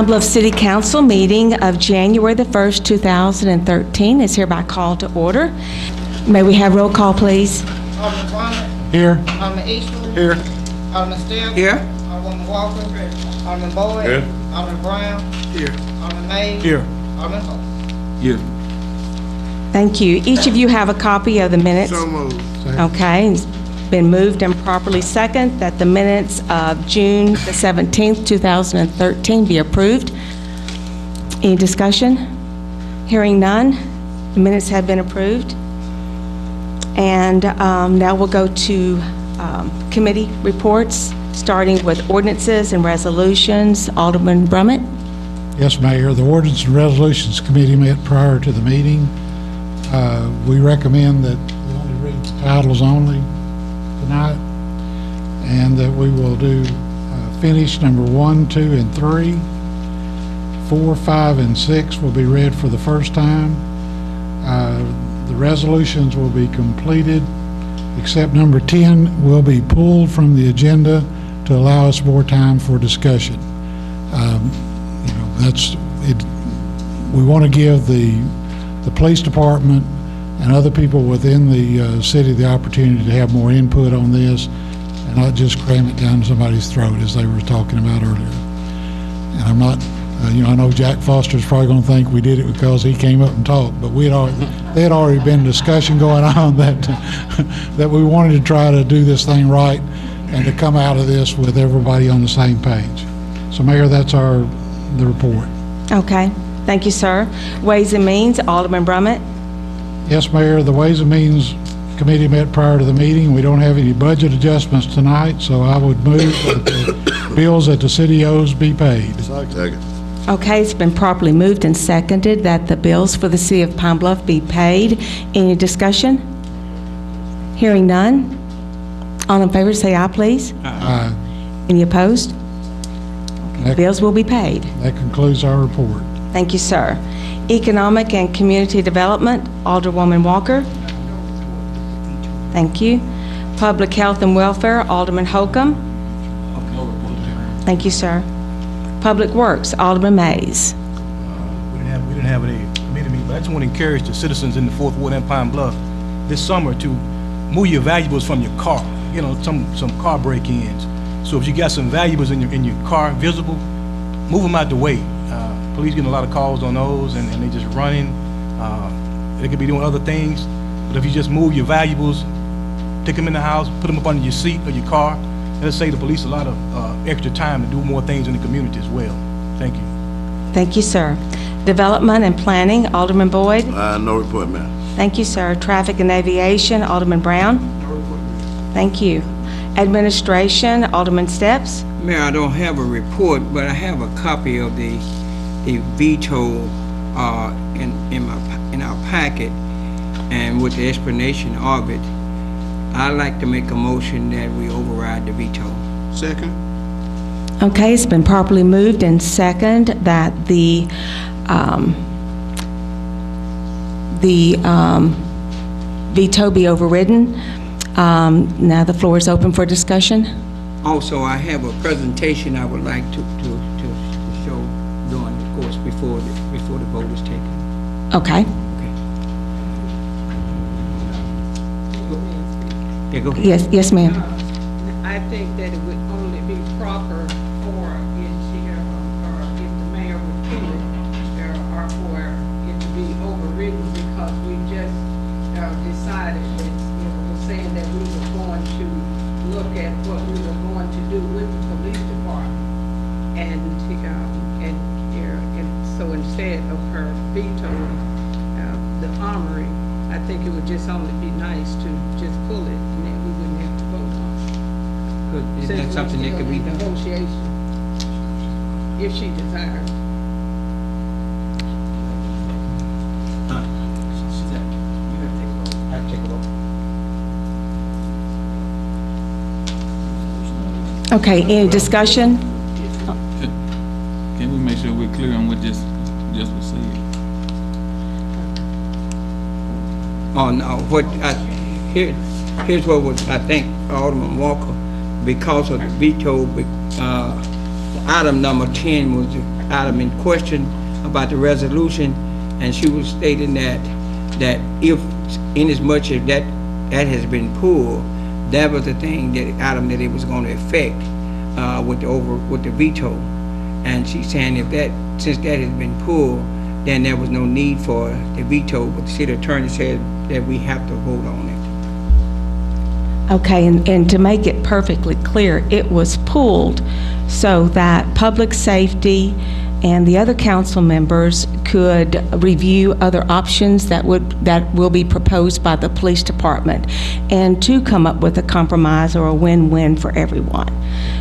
Pine Bluff City Council meeting of January the 1st, 2013 is hereby called to order. May we have roll call, please? Alderman Bonnet. Here. Alderman Eastwood. Here. Alderman Still. Here. Alderman Walker. Alderman Boyd. Here. Alderman Brown. Here. Alderman Mays. Here. Alderman Holt. Here. Thank you. Each of you have a copy of the minutes. So moved. Okay, it's been moved and properly second that the minutes of June the 17th, 2013 be approved. Any discussion? Hearing none, the minutes have been approved. And now we'll go to committee reports, starting with ordinances and resolutions. Alderman Brummett. Yes, Mayor. The Ordinance and Resolutions Committee met prior to the meeting. We recommend that we only read the titles only tonight, and that we will do finish number 1, 2, and 3. 4, 5, and 6 will be read for the first time. The resolutions will be completed, except number 10 will be pulled from the agenda to allow us more time for discussion. That's it. We want to give the police department and other people within the city the opportunity to have more input on this and not just cram it down somebody's throat as they were talking about earlier. And I'm not, I know Jack Foster's probably going to think we did it because he came up and talked, but there had already been discussion going on that that we wanted to try to do this thing right and to come out of this with everybody on the same page. So, Mayor, that's the report. Okay, thank you, sir. Ways and Means, Alderman Brummett. Yes, Mayor, the Ways and Means Committee met prior to the meeting. We don't have any budget adjustments tonight, so I would move that the bills that the city owes be paid. Second. Okay, it's been properly moved and seconded that the bills for the city of Pine Bluff be paid. Any discussion? Hearing none. All in favor, say aye, please. Aye. Any opposed? Okay, bills will be paid. That concludes our report. Thank you, sir. Economic and Community Development, Alderwoman Walker. Thank you. Public Health and Welfare, Alderman Holcomb. Thank you, sir. Public Works, Alderman Mays. We didn't have any committee meeting, but I just want to encourage the citizens in the Fourth Ward and Pine Bluff this summer to move your valuables from your car. Some car break-ins. So if you got some valuables in your car visible, move them out the way. Police getting a lot of calls on those, and they just running. They could be doing other things, but if you just move your valuables, take them in the house, put them up under your seat or your car, that'll save the police a lot of extra time to do more things in the community as well. Thank you. Thank you, sir. Development and Planning, Alderman Boyd. No report, ma'am. Thank you, sir. Traffic and Aviation, Alderman Brown. No report, ma'am. Thank you. Administration, Alderman Steps. Mayor, I don't have a report, but I have a copy of the veto in our packet, and with the explanation of it, I'd like to make a motion that we override the veto. Second. Okay, it's been properly moved and second that the veto be overridden. Now the floor is open for discussion. Also, I have a presentation I would like to show during the course before the vote is taken. Okay. Yeah, go ahead. Yes, ma'am. I think that it would only be proper for it to, or if the mayor would feel it, or for it to be overridden, because we just decided that, was saying that we were going to look at what we were going to do with the police department, and so instead of her vetoing the armory, I think it would just only be nice to just pull it, and then we wouldn't have to vote on it. Good. Is that something that could be done? Negotiation, if she desires. Okay, any discussion? Can we make sure we're clear on what just was said? Oh, no, here's what was, I think, Alderman Walker, because of the veto, item number 10 was the item in question about the resolution, and she was stating that if, inasmuch as that has been pulled, that was the thing, that item that it was going to affect with the veto. And she's saying since that has been pulled, then there was no need for the veto, but the city attorney said that we have to vote on it. Okay, and to make it perfectly clear, it was pulled so that public safety and the other council members could review other options that will be proposed by the police department, and to come up with a compromise or a win-win for everyone.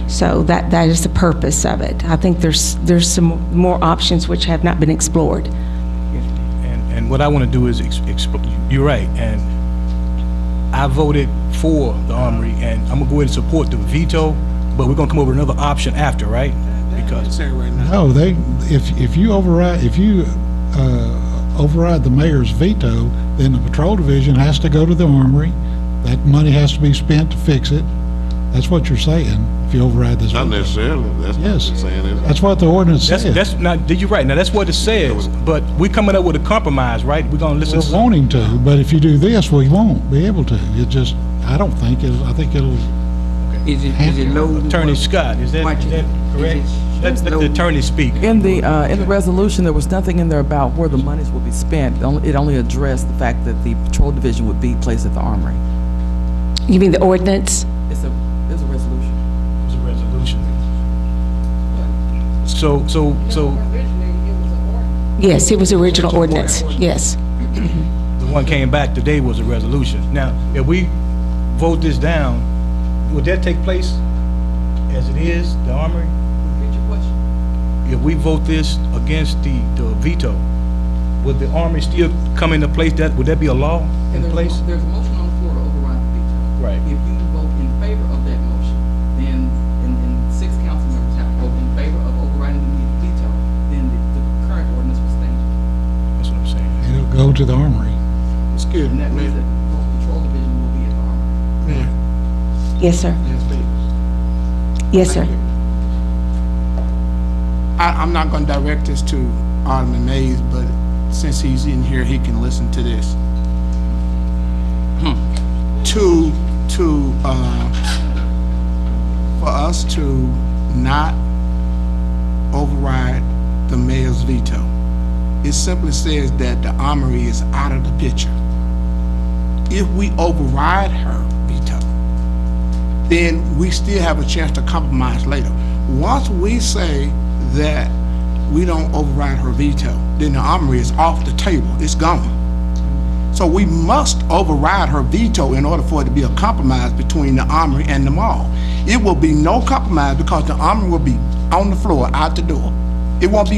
So that is the purpose of it. I think there's some more options which have not been explored. And what I want to do is, you're right, and I voted for the Armory, and I'm gonna go ahead and support the veto, but we're gonna come over with another option after, right? Because No, if you override the mayor's veto, then the patrol division has to go to the Armory. That money has to be spent to fix it. That's what you're saying, if you override this Not veto. necessarily, that's not what Yes, you're saying, is it? that's what the ordinance says. that's not, you're right, now that's what it says, but we're coming up with a compromise, right? We're gonna listen We're to. wanting to, but if you do this, we won't be able to. I think it'll, Is it low? Attorney Scott, is that correct? Let the attorney speak. In the resolution, there was nothing in there about where the monies will be spent. It only addressed the fact that the patrol division would be placed at the Armory. You mean the ordinance? It's a resolution. It's a resolution. So, Originally, it was an ordinance. Yes, it was original ordinance, yes. the one came back today was a resolution. Now, if we vote this down, would that take place as it is, the Armory? Repeat your question. If we vote this against the veto, would the Armory still come into place? Would that be a law in place? There's a motion on the floor to override the veto. Right. If you vote in favor of that motion, then, and 6 council members have to vote in favor of overriding the veto, then the current ordinance will stand. That's what I'm saying. it'll go to the Armory. Excuse And me, that means that man. the patrol division will be at the Armory. Man, Yes, sir. yes, please. Yes, sir. I'm not going to direct this to Alderman Mays, but since he's in here, he can listen to this. For us to not override the mayor's veto, it simply says that the Armory is out of the picture. If we override her veto, then we still have a chance to compromise later. Once we say that we don't override her veto, then the Armory is off the table, it's gone. So we must override her veto in order for it to be a compromise between the Armory and the mall. It will be no compromise because the Armory will be on the floor, out the door. It won't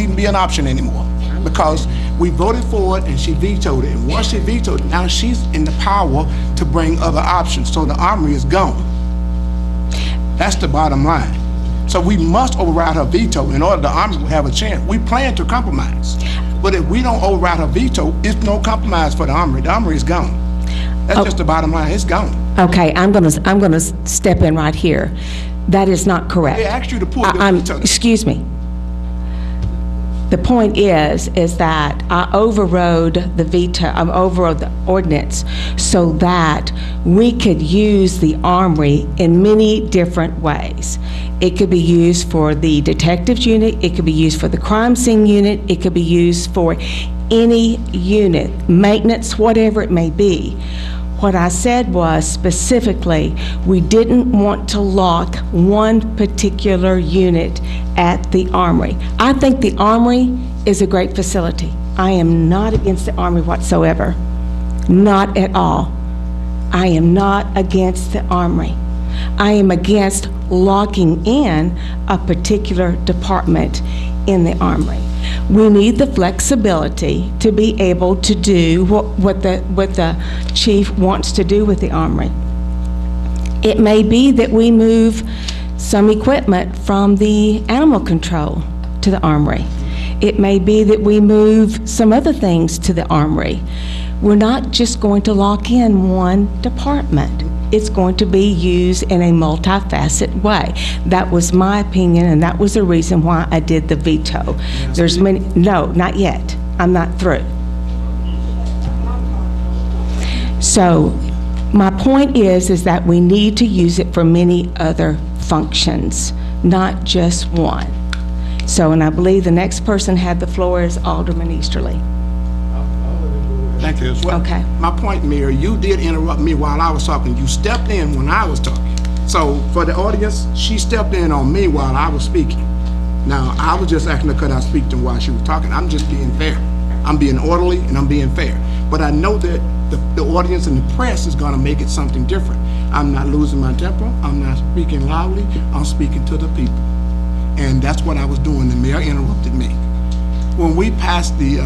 even be an option anymore because we voted for it and she vetoed it. And once she vetoed it, now she's in the power to bring other options. So the Armory is gone. That's the bottom line. So we must override her veto in order the Army will have a chance. We plan to compromise. But if we don't override her veto, it's no compromise for the Armory. The Armory is gone. That's just the bottom line. It's gone. Okay, I'm gonna step in right here. That is not correct. They asked you to pull the veto. Excuse me. The point is that I overrode the veto, I overrode the ordinance so that we could use the Armory in many different ways. It could be used for the detectives unit, it could be used for the crime scene unit, it could be used for any unit, maintenance, whatever it may be. What I said was specifically, we didn't want to lock one particular unit at the Armory. I think the Armory is a great facility. I am not against the Armory whatsoever. Not at all. I am not against the Armory. I am against locking in a particular department in the Armory. We need the flexibility to be able to do what the chief wants to do with the Armory. It may be that we move some equipment from the animal control to the Armory. It may be that we move some other things to the Armory. We're not just going to lock in one department. it's going to be used in a multifaceted way. That was my opinion, and that was the reason why I did the veto. There's many, no, not yet. I'm not through. So my point is that we need to use it for many other functions, not just one. So, and I believe the next person had the floor is Alderman Easterly. Thank you. Well, Okay. my point, Mayor, you did interrupt me while I was talking. You stepped in when I was talking. So for the audience, she stepped in on me while I was speaking. Now, I was just asking her could I speak to her while she was talking. I'm just being fair. I'm being orderly and I'm being fair. But I know that the audience and the press is going to make it something different. I'm not losing my temper. I'm not speaking loudly. I'm speaking to the people. And that's what I was doing. The mayor interrupted me. When we passed the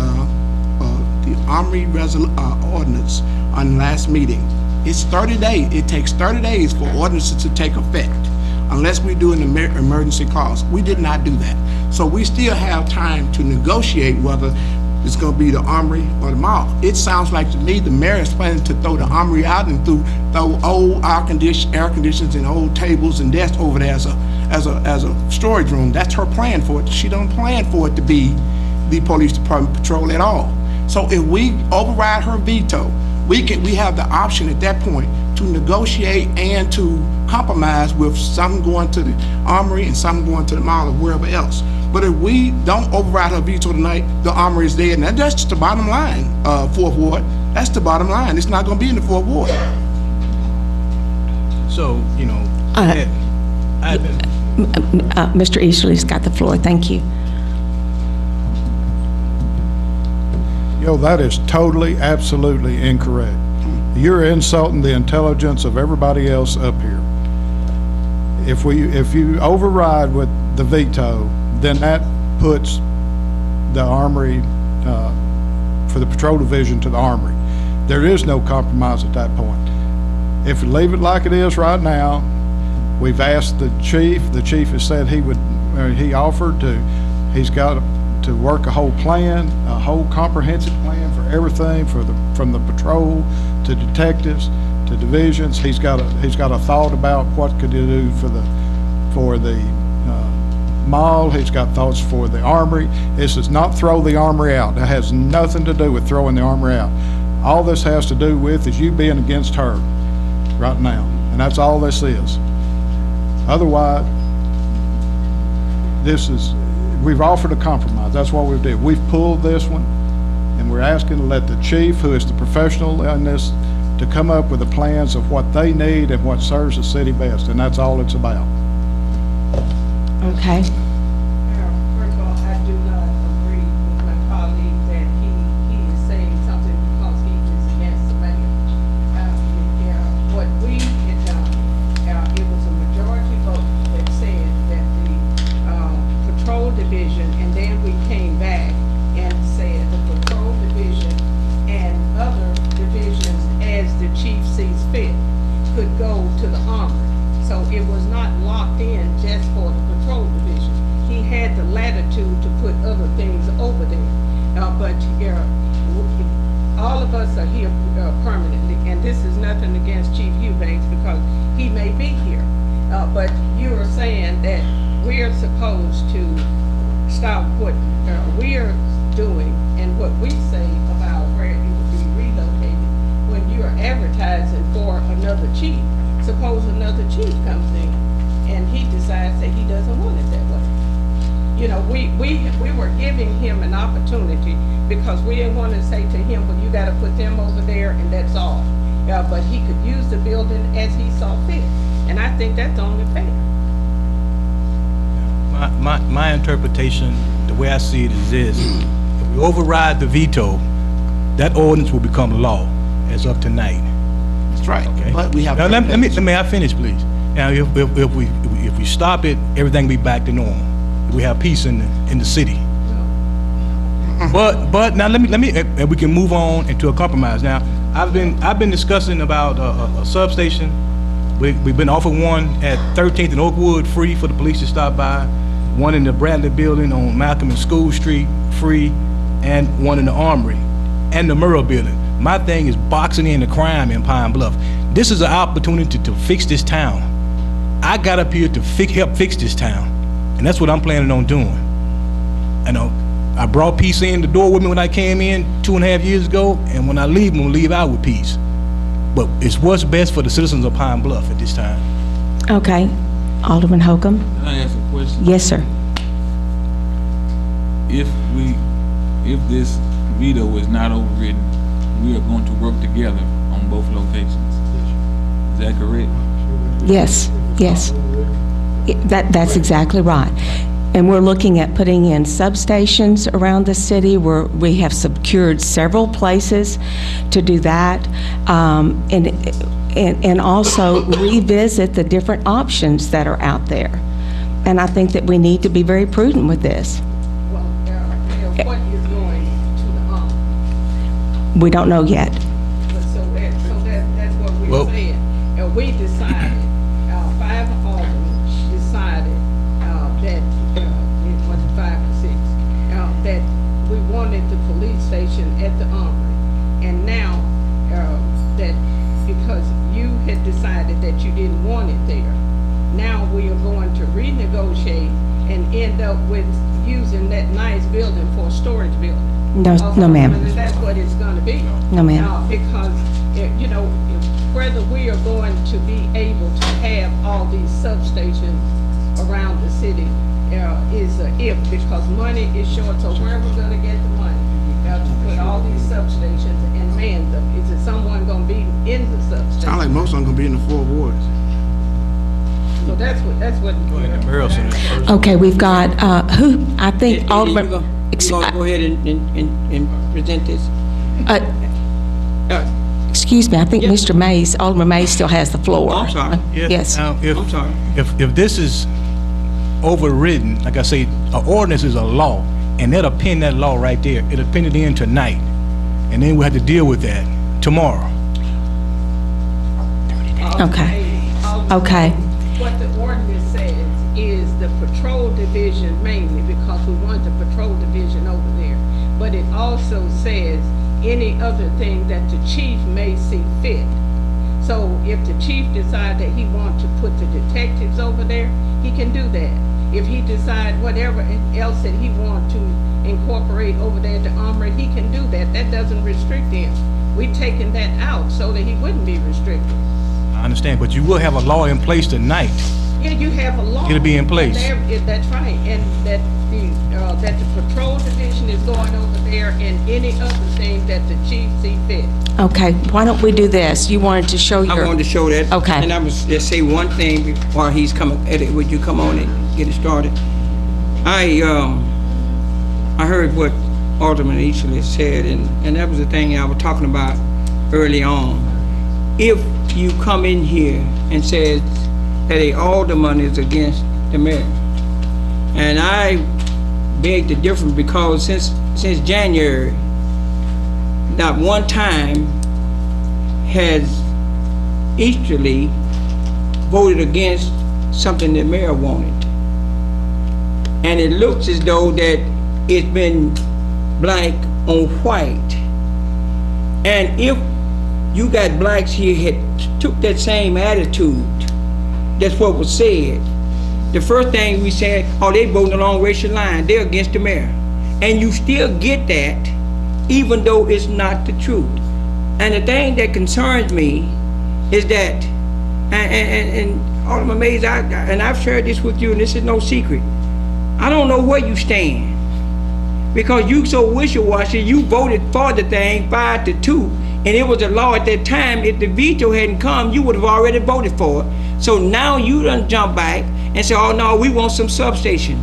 Armory ordinance on last meeting, it's 30 days. It takes 30 days for ordinances to take effect, unless we do an emergency clause. We did not do that. So we still have time to negotiate whether it's going to be the Armory or the mall. It sounds like to me the mayor is planning to throw the Armory out and throw old air conditions and old tables and desks over there as a storage room. That's her plan for it. She don't plan for it to be the police department patrol at all. So if we override her veto, we have the option at that point to negotiate and to compromise with some going to the Armory and some going to the mall or wherever else. But if we don't override her veto tonight, the Armory is dead. And that's just the bottom line, 4th Ward. That's the bottom line. It's not going to be in the 4th Ward. So, you know, I've been... Mr. Easterly's got the floor. Thank you. That is totally, absolutely incorrect. You're insulting the intelligence of everybody else up here. If you override with the veto, then that puts the Armory, for the patrol division to the Armory. There is no compromise at that point. If we leave it like it is right now, we've asked the chief has said he offered to, he's got to work a whole plan, a whole comprehensive plan for everything, from the patrol to detectives to divisions. He's got a thought about what could he do for the mall. He's got thoughts for the Armory. This does not throw the Armory out. That has nothing to do with throwing the Armory out. All this has to do with is you being against her right now, and that's all this is. Otherwise, we've offered a compromise. That's what we've did. We've pulled this one, and we're asking to let the chief, who is the professional in this, to come up with the plans of what they need and what serves the city best, and that's all it's about. Okay. First of all, I do not agree with my colleague that he is saying something because he is against the mayor. What we had done, it was a majority vote that said that the patrol division, and then we came back and said the patrol division and other divisions, as the chief sees fit, could go to the Armory. So it was not locked in just for the patrol division. He had the latitude to put other things over there. But all of us are here permanently, and this is nothing against Chief Eubanks because he may be here. But you are saying that we're supposed to stop what we're doing and what we say about where it would be relocated when you're advertising for another chief. Suppose another chief comes in and he decides that he doesn't want it that way. We were giving him an opportunity because we didn't want to say to him, well, you got to put them over there and that's all. But he could use the building as he saw fit. And I think that's only fair. My interpretation, the way I see it is this: if we override the veto, that ordinance will become law as of tonight. That's right. Okay. But we have. Now, let me finish, please. Now, if we stop it, everything will be back to normal. We have peace in the city. But now let me and we can move on into a compromise. Now, I've been discussing about a substation. We've been offered one at 13th and Oakwood free for the police to stop by. One in the Bradley building on Malcolm and School Street free, and one in the Armory and the Murrah building. My thing is boxing in the crime in Pine Bluff. This is an opportunity to fix this town. I got up here to help fix this town, and that's what I'm planning on doing. You know, I brought peace in the door with me when I came in 2.5 years ago, and when I leave, I'm gonna leave out with peace. But it's what's best for the citizens of Pine Bluff at this time. Okay. Alderman Holcomb? Can I ask a question? Yes, sir. If this veto is not overridden, we are going to work together on both locations. Is that correct? Yes, yes. That's exactly right. And we're looking at putting in substations around the city where we have secured several places to do that. And also revisit the different options that are out there. And I think that we need to be very prudent with this. Well, what is going to the We don't know yet. That's what we're saying. And we decided, 5 aldermen decided that, it was 5 or 6, that we wanted the police station at the Armory. And now, that because you had decided that you didn't want it there, now we are going to renegotiate and end up with using that nice building for a storage building. No, no, ma'am. That's what it's going to be. No, ma'am. Because, you know, whether we are going to be able to have all these substations around the city is a if, because money is short. So where are we going to get the money to put all these substations and man them? Is it someone going to be in the substation? Sound like most of them gonna be in the 4 wards. So that's what. Go ahead, the mayor said it first. Okay, we've got, who, I think Alderman. You gonna go ahead and present this? Excuse me, I think Mr. Mays, Alderman Mays still has the floor. I'm sorry. Yes. Now, I'm sorry. if this is overridden, like I say, an ordinance is a law, and that'll pin that law right there. It'll pin it in tonight, and then we'll have to deal with that tomorrow. Okay. Okay. What the ordinance says is the patrol division mainly, because we want the patrol division over there. But it also says any other thing that the chief may see fit. So if the chief decides that he wants to put the detectives over there, he can do that. If he decides whatever else that he wants to incorporate over there at the Armory, he can do that. That doesn't restrict him. We've taken that out so that he wouldn't be restricted. I understand, but you will have a law in place tonight. Yeah, you have a law. It'll be in place. That's right, and that the patrol division is going over there, and any other thing that the chief see fit. Okay, why don't we do this? You wanted to show your... I wanted to show that. Okay. And I was just say one thing while he's coming. Eddie, would you come on and get it started? I heard what Alderman Easley said, and that was the thing I was talking about early on. If you come in here and says that a alderman is against the mayor, and I beg to differ, because since January, not one time has Easterly voted against something the mayor wanted. And it looks as though that it's been black on white. And if you got blacks here had took that same attitude, that's what was said. The first thing we said, oh, they voting along racial line, they're against the mayor. And you still get that, even though it's not the truth. And the thing that concerns me is that, and Alderman Mays, and I've shared this with you, and this is no secret, I don't know where you stand. Because you so wishy-washy, you voted for the thing 5-2, and it was a law at that time. If the veto hadn't come, you would have already voted for it. So now you done jump back and say, oh no, we want some substation.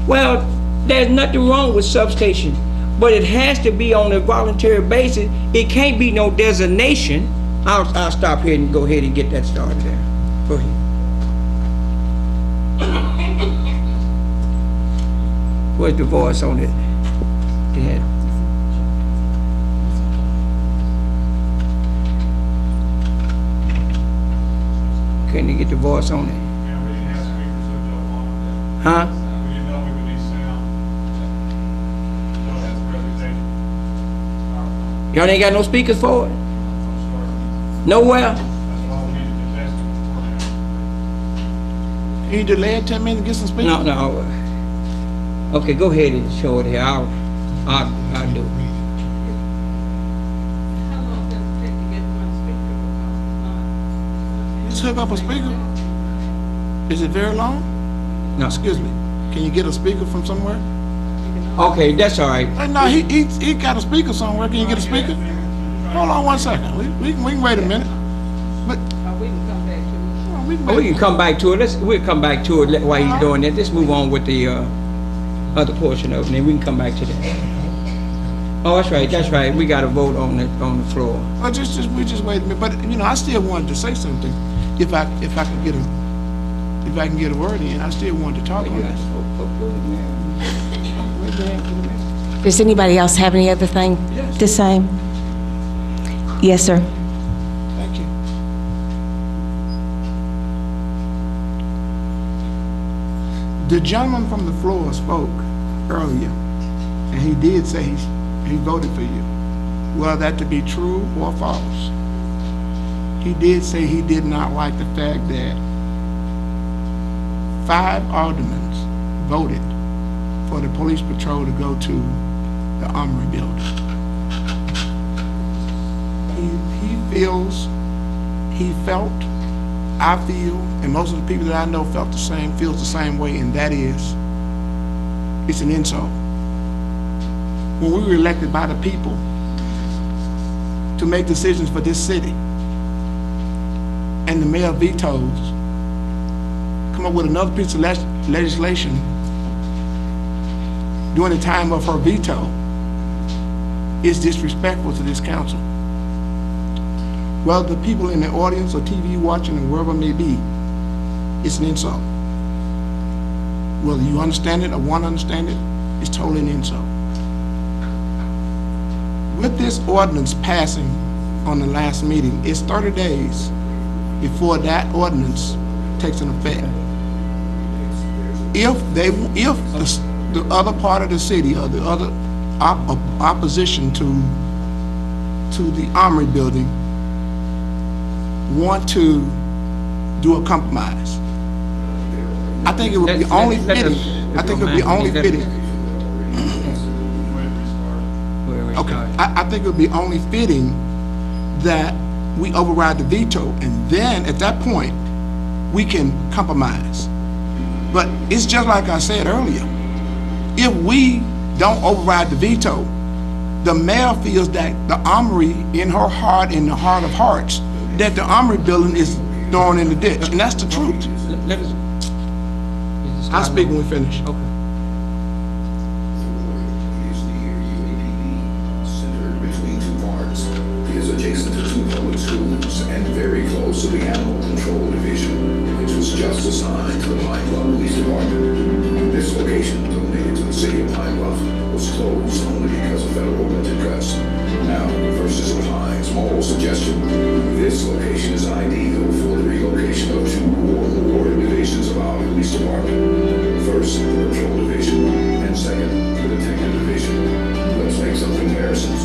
Well, there's nothing wrong with substation, but it has to be on a voluntary basis. It can't be no designation. I'll stop here and go ahead and get that started there. Go ahead. Where's the voice on it? Yeah. Can you get the voice on it? Yeah, we didn't have speakers hooked up on it. Huh? We didn't know we would need sound. No, that's presentation. Y'all ain't got no speakers for it? I'm sorry. Nowhere? That's Can you delay it 10 minutes and get some speakers? No. Okay, go ahead and show it here. I'll do it. How long does it take to get one speaker because Just hook up a speaker. Is it very long? No. Excuse me. Can you get a speaker from somewhere? Okay, that's all right. No, he got a speaker somewhere. Can you get a speaker? Hold on 1 second. We can wait a minute. But we can come back to it? we can We wait. can come back to it. We'll come back to it while he's doing that. Let's move on with the other portion of it, and then we can come back to that. Oh, that's right. We got a vote on the floor. Well, we just wait a minute. But I still wanted to say something. If I can get a word in, I still wanted to talk on this. Does anybody else have any other thing to say? Yes, sir. Thank you. The gentleman from the floor spoke earlier, and he did say he voted for you. Well, that to be true or false. He did say he did not like the fact that 5 aldermen voted for the police patrol to go to the Armory building. He felt, I feel, and most of the people that I know feels the same way, and that is, it's an insult. When we were elected by the people to make decisions for this city, and the mayor vetoes, come up with another piece of legislation during the time of her veto, is disrespectful to this council. Well, the people in the audience or TV watching or wherever it may be, it's an insult. Whether you understand it or want to understand it, it's totally an insult. With this ordinance passing on the last meeting, it's 30 days before that ordinance takes an effect. If the other part of the city or the other opposition to the Armory building want to do a compromise, I think it would be only fitting. Okay, I think it would be only fitting that we override the veto, and then at that point, we can compromise. But it's just like I said earlier, if we don't override the veto, the mayor feels that the Armory, in her heart, in the heart of hearts, that the Armory building is thrown in the ditch, and that's the truth. Let us. I'll speak when we finish. Okay. Centered between 2 parks, is adjacent to 2 public schools and very close to the Animal Control Division, which was just assigned to the Pine Bluff Police Department. This location, donated to the city of Pine Bluff, was closed only because of federal budget cuts. Now, versus the Pines Mall suggestion, this location is ideal for the relocation of 2 or more divisions of our police department. First, the patrol division, and second, the detective division. Let's make some comparisons.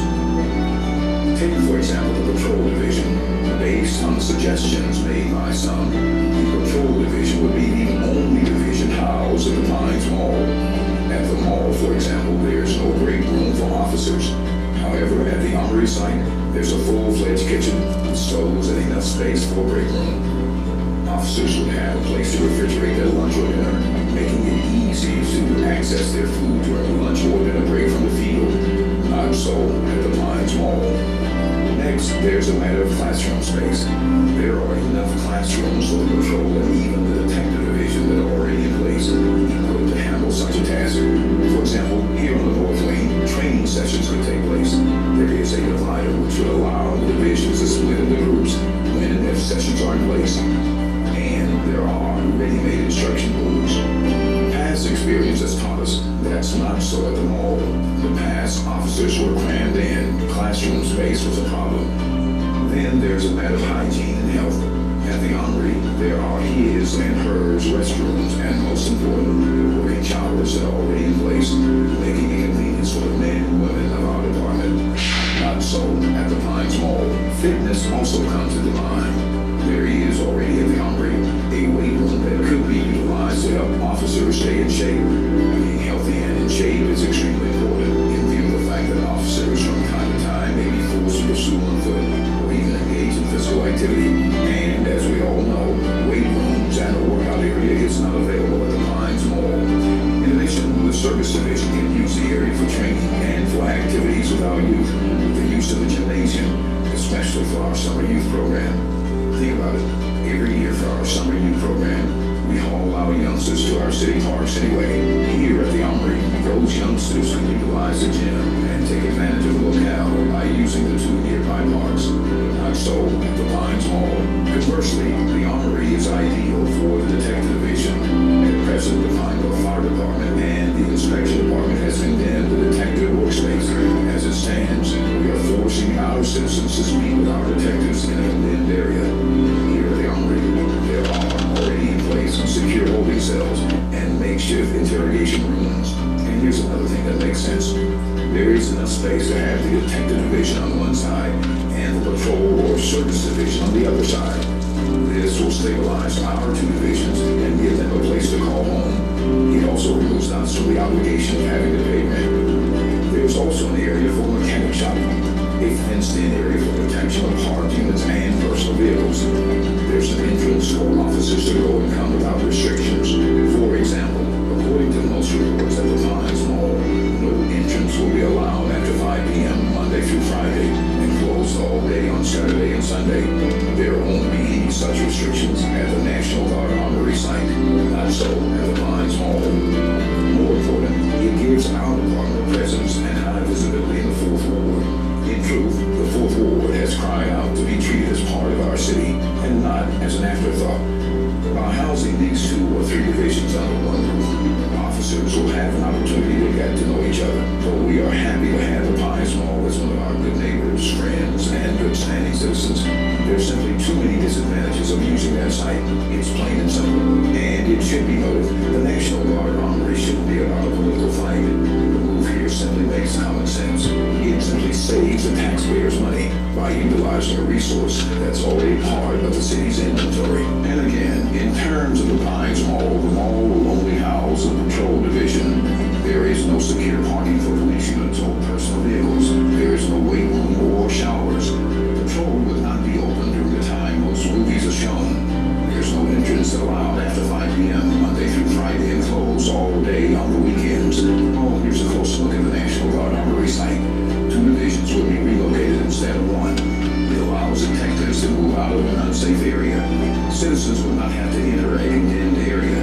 Take, for example, the patrol division. Based on the suggestions made by some, the patrol division would be the only division housed at the Pines Mall. At the mall, for example, there's no break room for officers. However, at the Armory site, there's a full-fledged kitchen with stoves and enough space for a break room. Officers would have a place to refrigerate their lunch or dinner, making it easy to access their food during lunch or dinner break from the field. Not so at the Pines Mall. Next, there's a matter of classroom space. There are enough classrooms for the patrol and even the detective division that are already in place equipped to handle such a task. For example, here on the North Wing, training sessions could take place. There is a divider which would allow the divisions to split into groups when and if sessions are in place. And there are ready-made instruction rules. Past experience has taught us that's not so at the mall. In the past, officers were crammed in. Classroom space was a problem. Then there's a matter of hygiene and health. At the Armory, there are his and hers restrooms, and most important, working showers that are already in place, making it convenience for the men and women of our department. Not so at the Pines Mall. Fitness also comes into mind. There is already at the Armory a weight room that could be utilized especially for our summer youth program. Think about it. Every year for our summer youth program, we haul our youngsters to our city parks anyway. Here at the Armory, those youngsters can utilize the gym and take advantage of the locale by using the 2 nearby parks. Not so at the Pines Mall. Conversely, the Armory is ideal for the detective division. At present, the Pineville Fire Department and the Inspection Department has condemned the detective workspace. As it stands, we are forcing our citizens to speak with our detectives in a condemned area. Here at the Armory, there are already in place secure holding cells and makeshift interrogation rooms. And here's another thing that makes sense. There is enough space to have the detective division on one side and the patrol or service division on the other side. This will stabilize our 2 divisions and give them a place to call home. It also removes us from the obligation of having to pay rent. There's also an area for mechanic shop, a fenced-in area for protection of hard units and personal vehicles. There's an entrance for officers to go and come without restrictions. For example, according to most reports at the Pines Mall, no entrance will be allowed after 5 p.m. Monday through Friday and closed all day on Saturday and Sunday. There won't be any such restrictions at the National Guard Armory site. Not so at the Pines Mall. More important, it gives our department presence and high visibility in the 4th Ward. In truth, the 4th Ward has cried out to be treated as part of our city and not as an afterthought. By housing these 2 or 3 divisions under one roof, officers will have an opportunity to get to know each other. But we are happy to have the Pines Mall as one of our good neighbors, friends, and good standing citizens. There's simply too many disadvantages of using that site. It's plain and simple. And it should be noted, the National Guard Armory shouldn't be about a political fight. The move here simply makes common sense. It simply saves the taxpayers money by utilizing a resource that's already part of the city's inventory. And again, in terms of the Pines Mall, the mall will only house the patrol division. There is no secure parking for police units or personal vehicles. There is no weight room or showers. Patrol will not be open during the time most movies are shown. There's no entrance allowed after 5 p.m. Monday through Friday and closed all day on the weekends. Oh, here's a close look at the National Guard Armory site. 2 divisions will be relocated instead of 1. It allows detectives to move out of an unsafe area. Citizens will not have to enter a condemned area.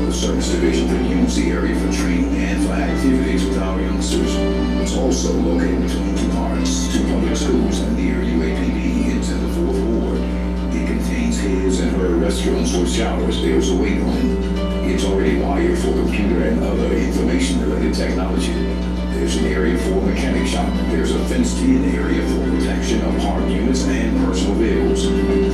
The service division could use the area for training and for activities with our youngsters. It's also located between 2 parks, 2 public schools, and near UAPB. It's in the 4th Ward. It contains his and her restrooms with showers. There's a weight room. It's already wired for computer and other information-related technology. There's an area for mechanic shop. There's a fenced-in area for protection of hard units and personal vehicles.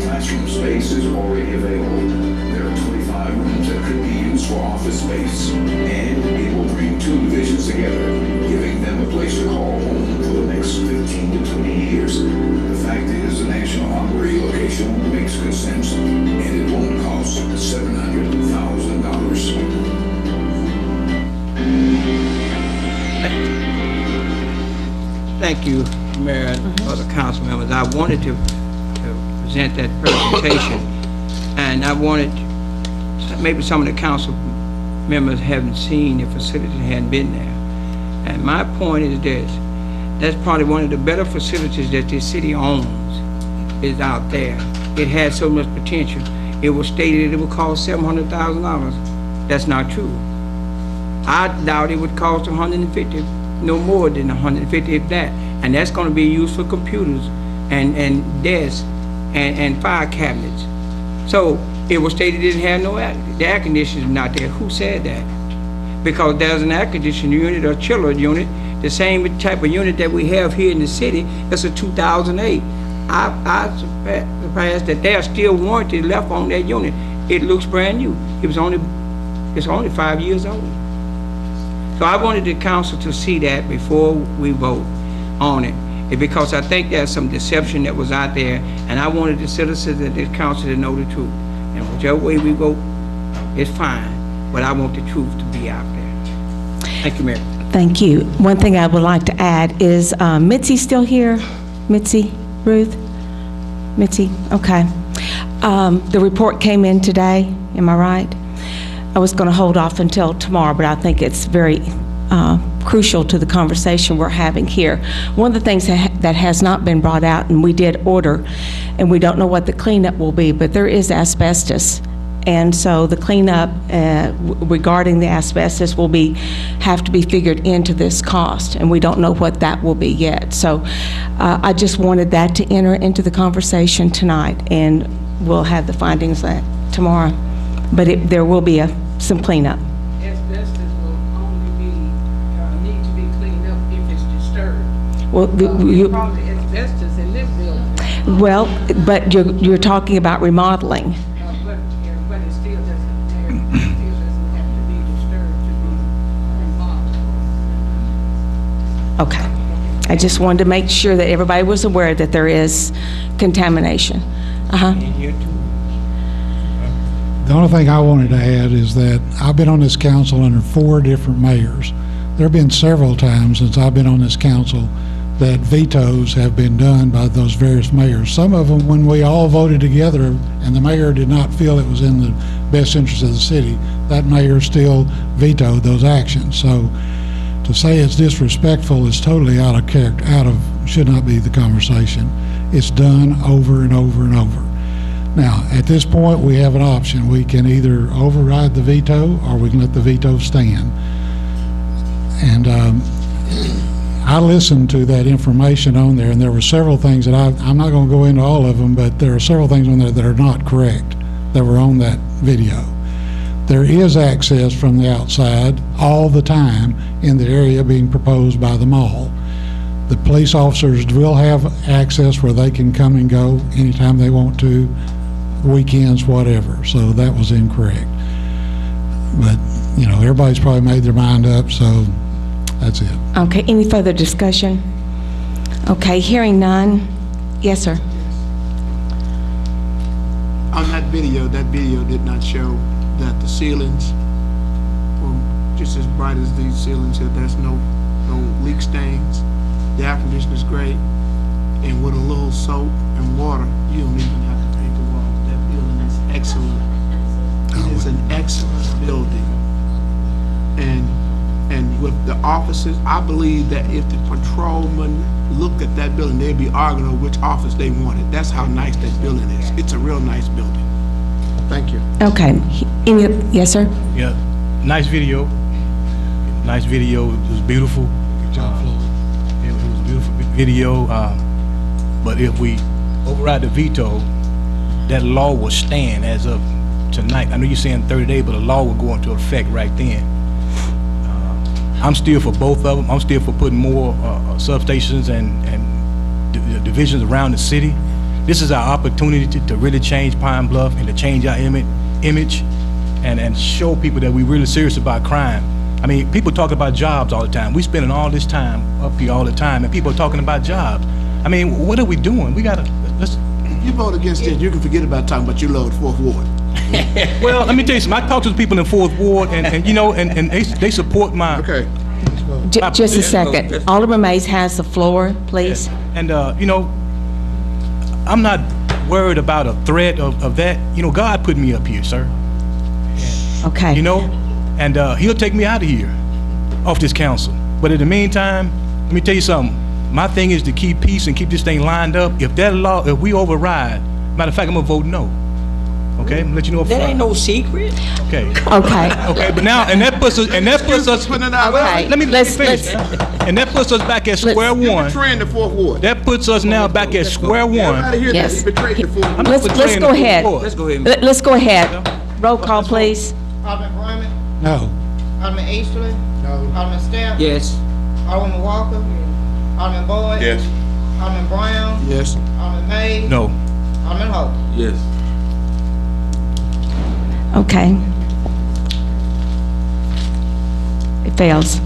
Classroom space is already available. There are 25 rooms that could be used for office space. And it will bring 2 divisions together, giving them a place to call home for the next 15 to 20 years. The fact is, the National Armory location makes good sense, and it won't cost $700,000. Thank you, Mayor, and other council members. I wanted to present that presentation, and I wanted, maybe some of the council members haven't seen the facility, hadn't been there. And my point is this, that's probably one of the better facilities that this city owns, is out there. It has so much potential. It was stated it would cost $700,000. That's not true. I doubt it would cost 150, no more than 150 if that. And that's gonna be used for computers and desks and fire cabinets. So it was stated it didn't have no the air conditioning not there. Who said that? Because there's an air conditioning unit or chiller unit, the same type of unit that we have here in the city. It's a 2008. I'm surprised that there's still warranty left on that unit. It looks brand new. It's only 5 years old. So I wanted the council to see that before we vote on it, because I think there's some deception that was out there, and I wanted the citizens of this council to know the truth. And whichever way we vote, it's fine, but I want the truth to be out there. Thank you, Mayor. Thank you. One thing I would like to add is, Mitzi still here? Mitzi? Ruth? Mitzi? Okay. The report came in today, am I right? I was going to hold off until tomorrow, but I think it's very crucial to the conversation we're having here. One of the things that that has not been brought out, and we did order, and we don't know what the cleanup will be, but there is asbestos. And so the cleanup regarding the asbestos will have to be figured into this cost, and we don't know what that will be yet. So I just wanted that to enter into the conversation tonight, and we'll have the findings tomorrow. But there will be some cleanup. Asbestos will only need to be cleaned up if it's disturbed. Well, Probably asbestos in this building, well, but you're talking about remodeling. but it still doesn't have to be disturbed to be remodeled. Okay. I just wanted to make sure that everybody was aware that there is contamination. Uh-huh. The only thing I wanted to add is that I've been on this council under 4 different mayors. There have been several times since I've been on this council that vetoes have been done by those various mayors. Some of them when we all voted together and the mayor did not feel it was in the best interest of the city, that mayor still vetoed those actions. So to say it's disrespectful is totally out of character, should not be the conversation. It's done over and over and over. Now, at this point, we have an option. We can either override the veto or we can let the veto stand. And I listened to that information on there, and there were several things that I'm not going to go into all of them, but there are several things on there that are not correct that were on that video. There is access from the outside all the time in the area being proposed by the mall. The police officers will have access where they can come and go anytime they want to, weekends, whatever. So that was incorrect. But, you know, everybody's probably made their mind up, so that's it. Okay, any further discussion? Okay, hearing none. Yes, sir. On that video did not show that the ceilings were just as bright as these ceilings here. There's no leak stains. The air conditioner's great. And with a little soap and water, you don't even have to paint the walls. That building is excellent. It is an excellent building. And with the offices, I believe that if the patrolmen looked at that building, they'd be arguing over which office they wanted. That's how nice that building is. It's a real nice building. Thank you. Okay. Yes, sir? Yeah, nice video. Nice video. It was beautiful. Good job, Floyd. It was a beautiful video. But if we override the veto, that law will stand as of tonight. I know you're saying 30 days, but the law will go into effect right then. I'm still for both of them. I'm still for putting more substations and divisions around the city. This is our opportunity to really change Pine Bluff and to change our image and show people that we're really serious about crime. I mean, people talk about jobs all the time. We spending all this time up here all the time, and people are talking about jobs. I mean, what are we doing? We gotta, let's... You vote against this, you can forget about talking about your low 4th Ward. Well, let me tell you something. I talked to the people in 4th Ward, and you know, and they support my... Okay. Just a second. Alderman Mays has the floor, please. And, you know, I'm not worried about a threat of that. You know, God put me up here, sir. Okay. You know, and he'll take me out of here, off this council. But in the meantime, let me tell you something. My thing is to keep peace and keep this thing lined up. If that law, if we override, matter of fact, I'm gonna vote no. Okay, I'm gonna let you know. That ain't no secret. Okay. Okay. Okay, but now, and that puts us, Okay. let me finish. And that puts us back at square one. Betraying the 4th Ward. That puts us now back at square one. Everybody here Yes. that he betrayed the 4th Ward. Let's go ahead. Let's go ahead. Let's go ahead. Roll call, please. Alderman Brumman, No. Alderman Easterly. No. Alderman Stamp. Yes. Alderman Walker. Alderman Boyd. Yes. Alderman Brown. Yes. Alderman Mays. No. Alderman Hope. Yes. Okay. It fails.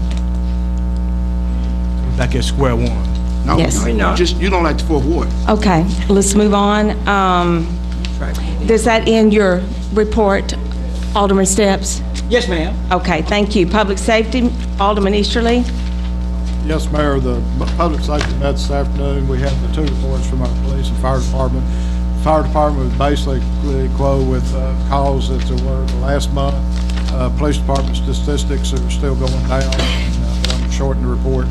Back at square one. No, Yes. no, No. just, you don't like the 4th Ward. Okay, let's move on. Does that end your report, Alderman Steps? Yes, ma'am. Okay, thank you. Public Safety, Alderman Easterly? Yes, Mayor, the public safety met this afternoon. We had the 2 reports from our police and fire department. The fire department was basically quote with calls that there were the last month. Police department statistics are still going down, but I'm shortening the report.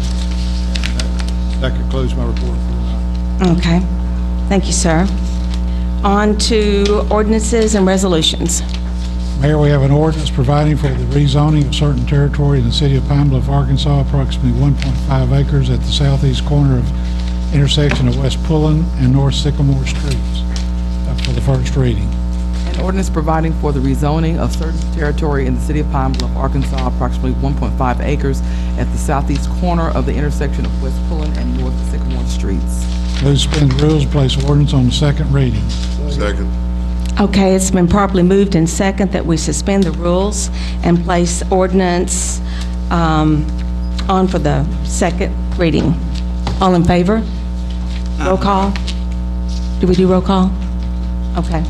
That concludes my report for tonight. Okay. Thank you, sir. On to ordinances and resolutions. Mayor, we have an ordinance providing for the rezoning of certain territory in the city of Pine Bluff, Arkansas, approximately 1.5 acres at the southeast corner of intersection of West Pullen and North Sycamore Streets, for the first reading. An ordinance providing for the rezoning of certain territory in the city of Pine Bluff, Arkansas, approximately 1.5 acres at the southeast corner of the intersection of West Pullen and North Sycamore Streets. Move to suspend the rules and place ordinance on the second reading. Second. Okay, it's been properly moved and second that we suspend the rules and place ordinance on for the second reading. All in favor? Roll call? Do we do roll call? Okay.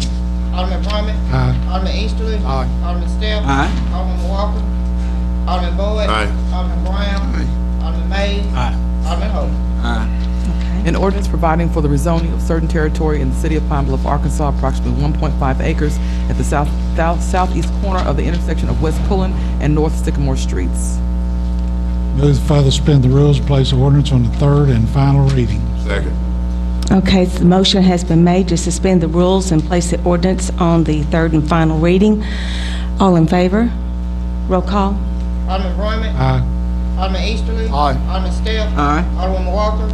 Alderman Brumman. Aye. Alderman Easterly. Aye. Alderman Steph. Aye. Alderman Walker. Alderman Boyd. Aye. Alderman Brown. Alderman Mays. Aye. Alderman Hope. Aye. An ordinance providing for the rezoning of certain territory in the city of Pine Bluff, Arkansas, approximately 1.5 acres at the southeast corner of the intersection of West Pullen and North Sycamore Streets. Move to further suspend the rules and place ordinance on the third and final reading. Second. Okay, so the motion has been made to suspend the rules and place the ordinance on the third and final reading. All in favor? Roll call? Alderman Brumman. Aye. Alderman Easterly. Aye. Alderman Steph. Aye. Alderman Walker.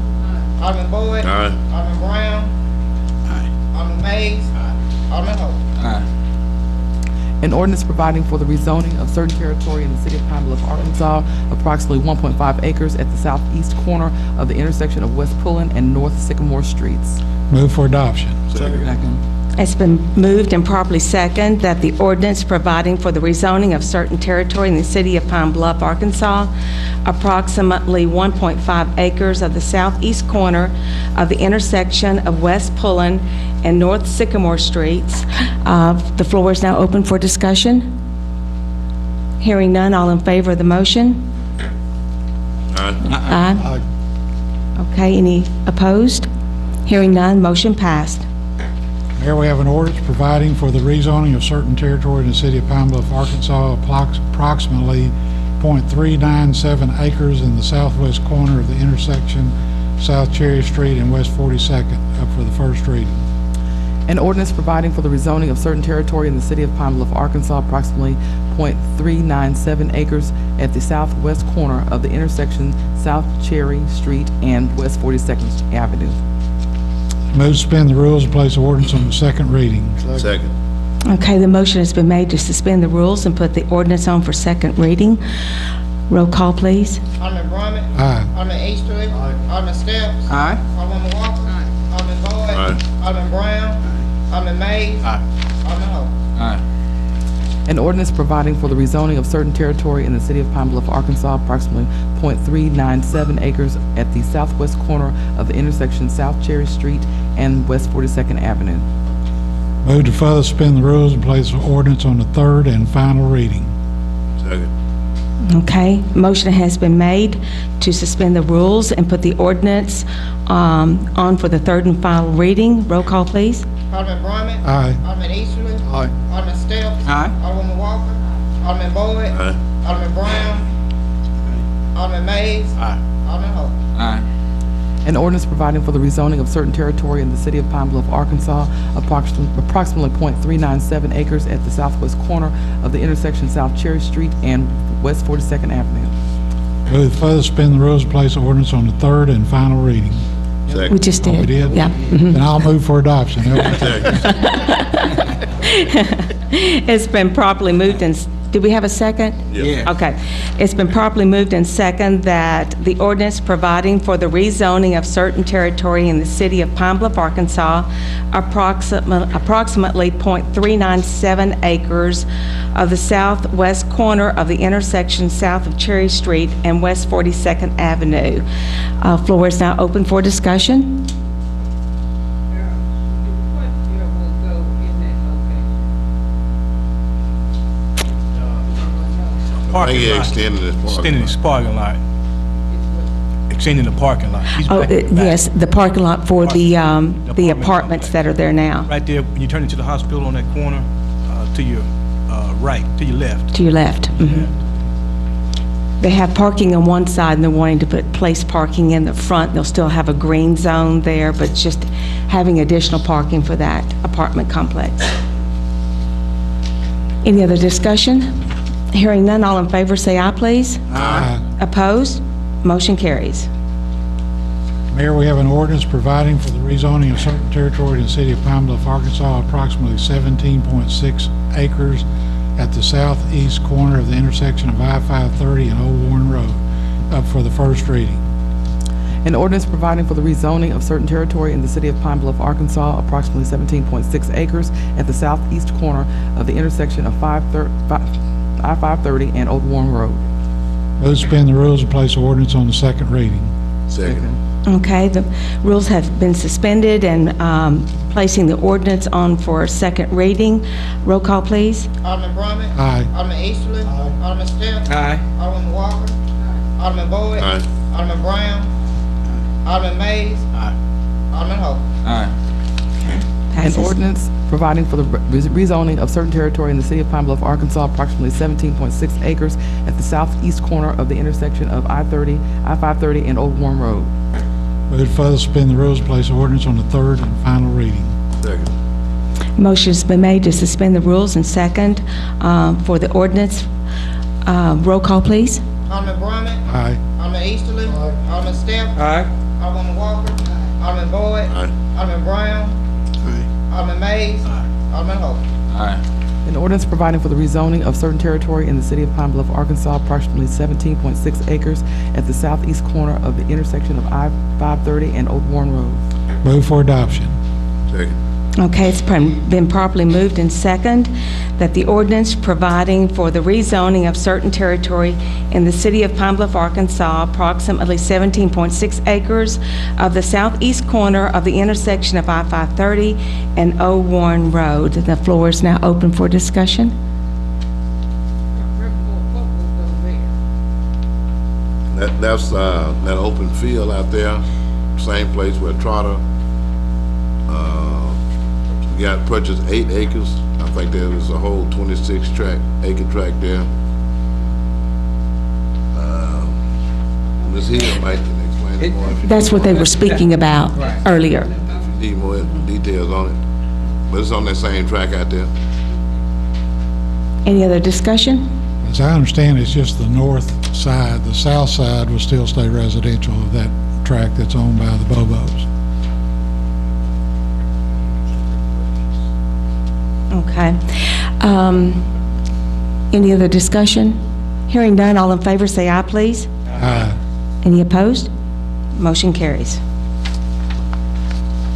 Alderman Boyd. Aye. Alderman Brown. Aye. Alderman Mays. Alderman Hope. Aye. An ordinance providing for the rezoning of certain territory in the city of Pine Bluff, Arkansas, approximately 1.5 acres at the southeast corner of the intersection of West Pullen and North Sycamore Streets. Move for adoption. Second. It's been moved and properly second that the ordinance providing for the rezoning of certain territory in the city of Pine Bluff, Arkansas, approximately 1.5 acres of the southeast corner of the intersection of West Pullen and North Sycamore Streets. The floor is now open for discussion. Hearing none, all in favor of the motion? Aye. Aye. Okay, any opposed? Hearing none, motion passed. Mayor, we have an ordinance providing for the rezoning of certain territory in the city of Pine Bluff, Arkansas, approximately .397 acres in the southwest corner of the intersection South Cherry Street and West 42nd, up for the first reading. An ordinance providing for the rezoning of certain territory in the city of Pine Bluff, Arkansas, approximately .397 acres at the southwest corner of the intersection South Cherry Street and West 42nd Avenue. Move to suspend the rules and place ordinance on the second reading. Second. Okay, the motion has been made to suspend the rules and put the ordinance on for second reading. Roll call, please. Alderman Brumman. Aye. Alderman Easterly. Alderman Steph. Aye. Alderman Walker. Alderman Boyd. Aye. Alderman Brown. Alderman Mays. Alderman Hope. Aye. An ordinance providing for the rezoning of certain territory in the city of Pine Bluff, Arkansas, approximately .397 acres at the southwest corner of the intersection South Cherry Street and West 42nd Avenue. Move to further suspend the rules and place ordinance on the third and final reading. Second. Okay, motion has been made to suspend the rules and put the ordinance on for the third and final reading. Roll call, please. Alderman Brumman. Aye. Alderman Easterly. Aye. Alderman Steph. Aye. Alderman Walker. Alderman Boyd. Aye. Alderman Brown. Alderman Mays. Alderman Hope. Aye. An ordinance providing for the rezoning of certain territory in the city of Pine Bluff, Arkansas, approximately .397 acres at the southwest corner of the intersection South Cherry Street and West 42nd Avenue. Move to further suspend the rules and place ordinance on the third and final reading. Second. We just did. We did? Yeah. Then I'll move for adoption. It's been properly moved and, did we have a second? Yes. Okay. It's been properly moved and second that the ordinance providing for the rezoning of certain territory in the city of Pine Bluff, Arkansas, approximately .397 acres of the southwest corner of the intersection south of Cherry Street and West 42nd Avenue. Floor is now open for discussion. What year will go in that location? I think he extended this parking Extending lot. this parking lot. Extending the parking lot. He's Oh, back in the back. yes, the parking lot for the apartments that are there now, Right there, when you turn into the hospital on that corner, to your right, to your left. to your left. Mhm. They have parking on one side, and they're wanting to put place parking in the front. They'll still have a green zone there, but just having additional parking for that apartment complex. Any other discussion? Hearing none, all in favor say aye, please. Aye. Opposed? Motion carries. Mayor, we have an ordinance providing for the rezoning of certain territory in the city of Pine Bluff, Arkansas, approximately 17.6 acres at the southeast corner of the intersection of I-530 and Old Warren Road, up for the first reading. An ordinance providing for the rezoning of certain territory in the city of Pine Bluff, Arkansas, approximately 17.6 acres at the southeast corner of the intersection of I-530 and Old Warren Road. Move to suspend the rules and place the ordinance on the second reading. Second. Okay, the rules have been suspended and placing the ordinance on for second reading. Roll call, please. Alderman Brumman. Aye. Alderman Easterly. Alderman Steph. Aye. Alderman Walker. Alderman Boyd. Aye. Alderman Brown. Alderman Mays. Alderman Hope. Aye. An Passes. ordinance providing for the rezoning of certain territory in the city of Pine Bluff, Arkansas, approximately 17.6 acres at the southeast corner of the intersection of I-530 and Old Warren Road. Move to further suspend the rules and place the ordinance on the third and final reading. Second. Motion's been made to suspend the rules and second for the ordinance. Roll call, please. Alderman Brumman. Aye. Alderman Easterly. Alderman Steph. Aye. Alderman Walker. Alderman Boyd. Aye. Alderman Brown. Alderman Mays. Alderman Hope. Aye. An ordinance providing for the rezoning of certain territory in the city of Pine Bluff, Arkansas, approximately 17.6 acres at the southeast corner of the intersection of I-530 and Old Warren Road. Move for adoption. Second. Okay, it's been properly moved and second that the ordinance providing for the rezoning of certain territory in the city of Pine Bluff, Arkansas, approximately 17.6 acres of the southeast corner of the intersection of I-530 and Old Warren Road. The floor is now open for discussion. What was there? That's that open field out there, same place where Trotter, we got purchased 8 acres. I think there was a whole 26-acre tract there. Ms. Hill might can explain it more if you That's what they were speaking about earlier. need more details on it. But it's on that same track out there. Any other discussion? As I understand, it's just the north side. The south side will still stay residential of that tract that's owned by the Bobos. Okay. Any other discussion? Hearing none, all in favor say aye, please. Aye. Any opposed? Motion carries.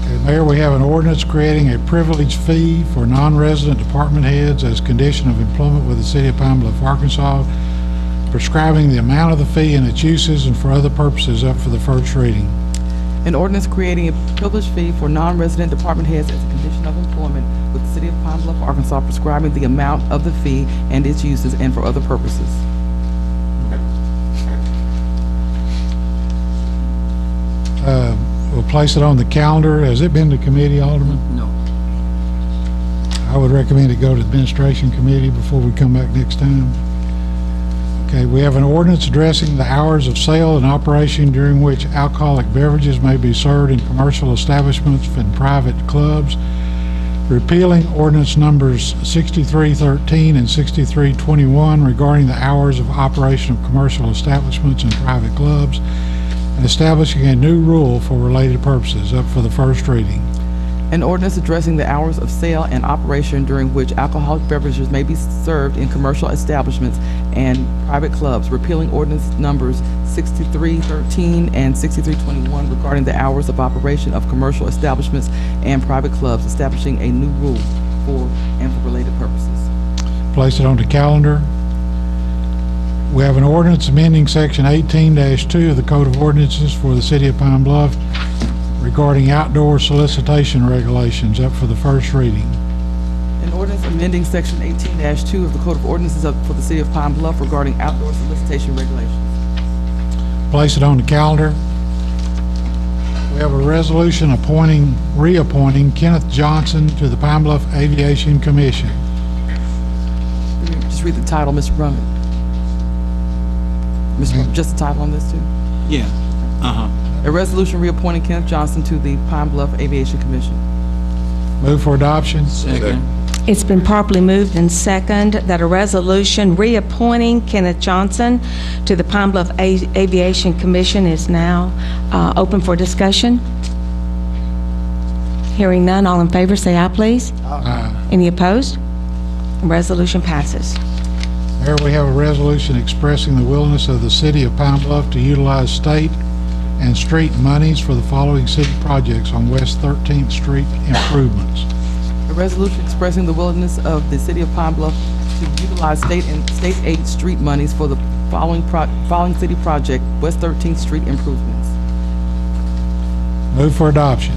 Okay, Mayor, we have an ordinance creating a privilege fee for non-resident department heads as condition of employment with the city of Pine Bluff, Arkansas, prescribing the amount of the fee and its uses and for other purposes up for the first reading. An ordinance creating a privilege fee for non-resident department heads as a condition of employment with the city of Pine Bluff, Arkansas, prescribing the amount of the fee and its uses and for other purposes. We'll place it on the calendar. Has it been to committee, Alderman? No. I would recommend it go to administration committee before we come back next time. Okay, we have an ordinance addressing the hours of sale and operation during which alcoholic beverages may be served in commercial establishments and private clubs, repealing ordinance numbers 6313 and 6321 regarding the hours of operation of commercial establishments and private clubs, and establishing a new rule for related purposes up for the first reading. An ordinance addressing the hours of sale and operation during which alcoholic beverages may be served in commercial establishments and private clubs, repealing ordinance numbers 6313 and 6321 regarding the hours of operation of commercial establishments and private clubs, establishing a new rule for and for related purposes. Place it on the calendar. We have an ordinance amending section 18-2 of the Code of Ordinances for the city of Pine Bluff regarding outdoor solicitation regulations up for the first reading. An ordinance amending section 18-2 of the Code of Ordinances for the city of Pine Bluff regarding outdoor solicitation regulations. Place it on the calendar. We have a resolution reappointing Kenneth Johnson to the Pine Bluff Aviation Commission. Just read the title, Mr. Brumman. Mr. Just the title on this too? Yeah, A resolution reappointing Kenneth Johnson to the Pine Bluff Aviation Commission. Move for adoption. second. It's been properly moved and second that a resolution reappointing Kenneth Johnson to the Pine Bluff Aviation Commission is now open for discussion. Hearing none, all in favor, say aye, please. Aye. Any opposed? Resolution passes. Mayor, we have a resolution expressing the willingness of the city of Pine Bluff to utilize state and street monies for the following city projects on West 13th Street improvements. A resolution expressing the willingness of the city of Pine Bluff to utilize state aid street monies for the following city project, West 13th Street improvements. Move for adoption.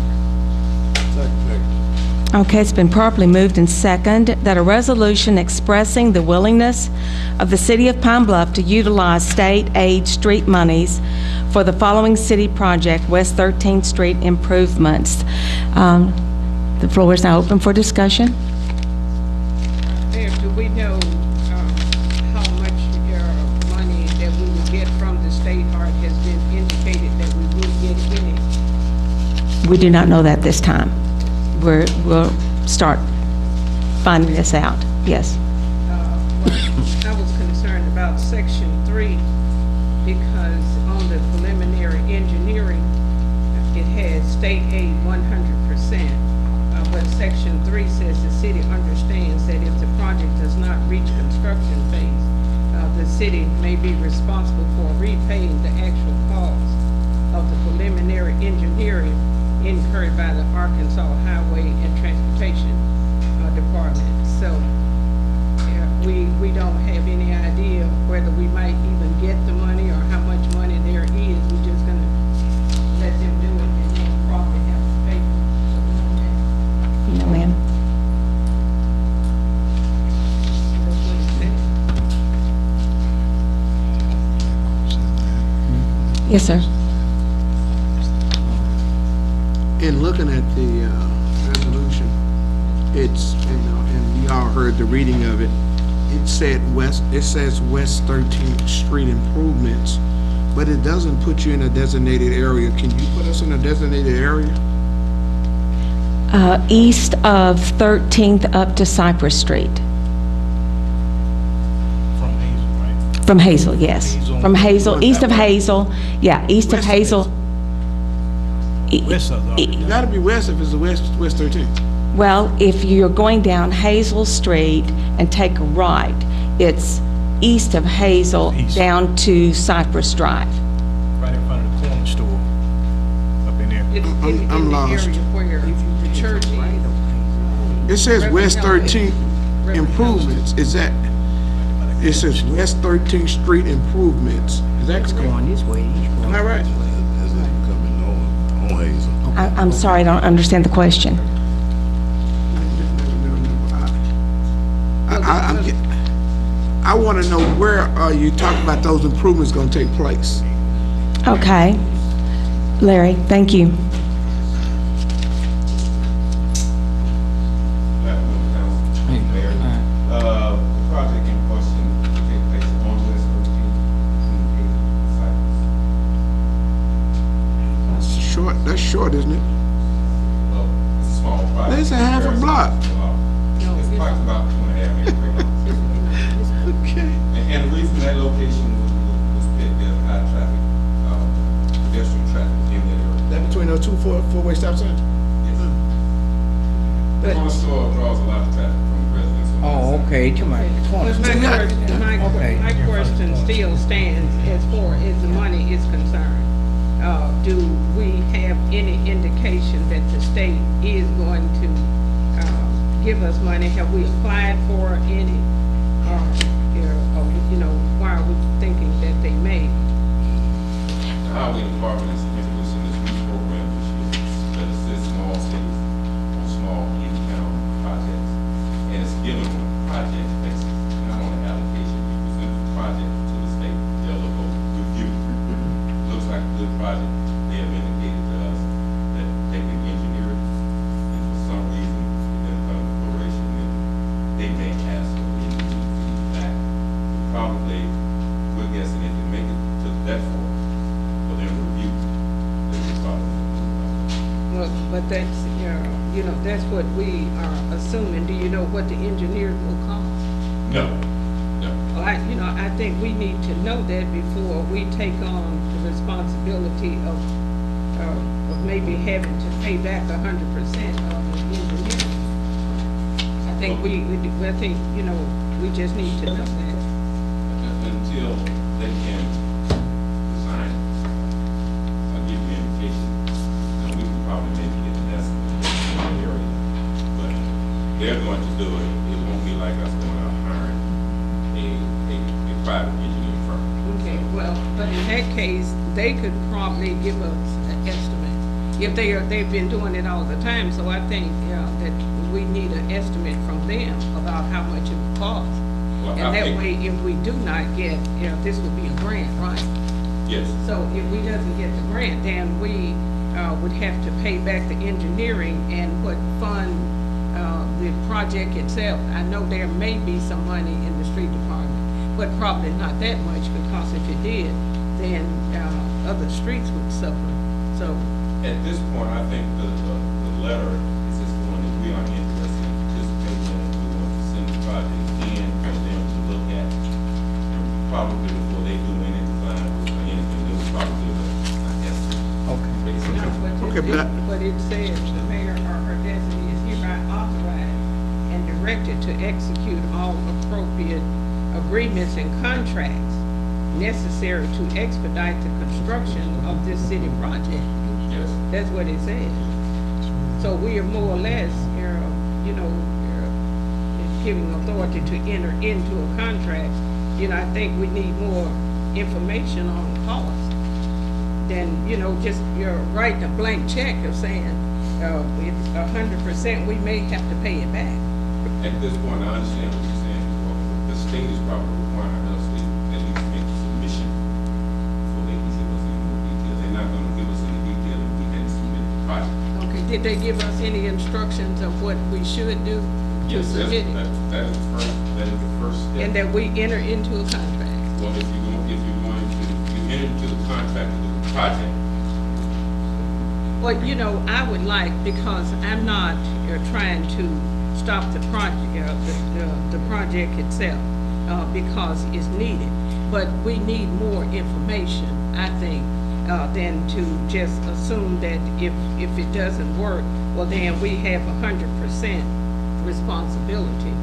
Okay, it's been properly moved and second that a resolution expressing the willingness of the city of Pine Bluff to utilize state aid street monies for the following city project, West 13th Street improvements. The floor is now open for discussion. Mayor, do we know how much money that we will get from the state, or it has been indicated that we will get any? We do not know that this time. We'll start finding this out. Yes. I was concerned about Section 3 because on the preliminary engineering, it has state aid 100%. But Section 3 says the city understands that if the project does not reach construction phase, the city may be responsible for repaying the actual cost of the preliminary engineering incurred by the Arkansas Highway and Transportation Department. So we don't have any idea whether we might even get the money or how much money there is. We're just gonna let them do it and then probably have to pay for doing No, ma'am. that. That's what it said. Yes, sir. In looking at the resolution, it's, and we all heard the reading of it, it says West 13th Street improvements, but it doesn't put you in a designated area. Can you put us in a designated area? East of 13th up to Cypress Street. From Hazel, right? From Hazel, yes. Hazel. From Hazel, east of Hazel. Yeah, east of West of Hazel. West of the. You gotta be west if it's the West 13th. Well, if you're going down Hazel Street and take a right, it's east of Hazel East. down to Cypress Drive. Right in front of the corner store, up in there. It's in I'm the lost. area where the church is. It says West Reverend 13th Reverend improvements. Is that, it says West 13th Street improvements. Is that correct? Going this way, he's going. Am I right? I'm sorry, I don't understand the question. I want to know where are you talking about those improvements going to take place? Okay. Larry, thank you. Mayor, the project in question will take place on West 13th between Hazel and Cypress. That's short, isn't it? Well, it's a small project. That's a half a block. It's probably about 2.5 acres. Okay. And the reason that location was picked, there's high traffic, pedestrian traffic in that area. That between those two four-way stop signs? Yes. The corner store draws a lot of traffic from residents. on that Oh, side. okay, to my corner. But Okay. my question still stands as far as the money is concerned. Do we have any indication that the state is going to give us money? Have we applied for any? Why are we thinking that they may? The highway department is introducing this new program this year that assists small cities on small in-town projects. And it's given on a project basis, not on an allocation. You present the project to the state, they'll look over, review. Looks like a good project. They have indicated to us that they can engineer it, and for some reason, it didn't come to fruition, and they may ask for the but that's, you know, that's what we are assuming. Do you know what the engineers will cost? No, no. Well, I think we need to know that before we take on the responsibility of maybe having to pay back 100% of the engineering. I think I think, you know, we just need to know that. Until they can design or give you an indication, we can probably maybe get an estimate in that area. But they're going to do it. It won't be like us going out hiring a private engineering firm. Okay, well, but in that case, they could probably give us an estimate. If they've been doing it all the time, so I think, that we need an estimate from them about how much it would cost. Well, And that way, if we do not get, this would be a grant, right? Yes. So if we doesn't get the grant, then we, would have to pay back the engineering and what fund, the project itself. I know there may be some money in the street department, but probably not that much, because if it did, then, other streets would suffer, so. At this point, I think the letter is just going that we are interested in participating in. We want to send the project in for them to look at. And probably before they do any design or anything, they will probably give an estimate. Okay. Basically. Okay, But it says the mayor or her designee is hereby authorized and directed to execute all appropriate agreements and contracts necessary to expedite the construction of this city project. Yes. That's what it says. So we are more or less, giving authority to enter into a contract. I think we need more information on cost than, just writing a blank check of saying, it's 100%, we may have to pay it back. At this point, I understand what you're saying. Well, the state is probably requiring us to at least make a submission before they can give us any more details. They're not gonna give us any detail if we hadn't submitted the project. Okay, did they give us any instructions of what we should do to Yes, submit it? that is the first step. And that we enter into a contract? Well, if you're going to, you enter into the contract to do the project. Well, I would like, because I'm not trying to stop the project, the project itself, because it's needed. But we need more information, I think, than to just assume that if it doesn't work, well, then we have 100% responsibility.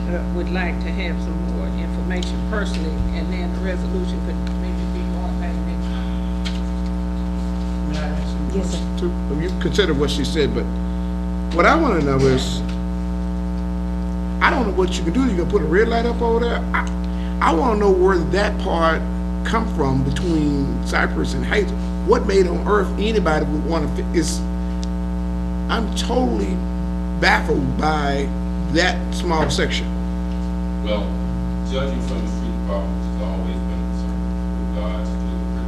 I would like to have some more information personally, and then the resolution could maybe be brought back next time. May I ask you Yes, sir. to, you consider what she said, but what I want to know is, I don't know what you can do. You can put a red light up over there. I want to know where that part come from between Cypress and Hazel. What made on earth anybody would want to? I'm totally baffled by that small section. Well, judging from the street department, has always been concerned with regards to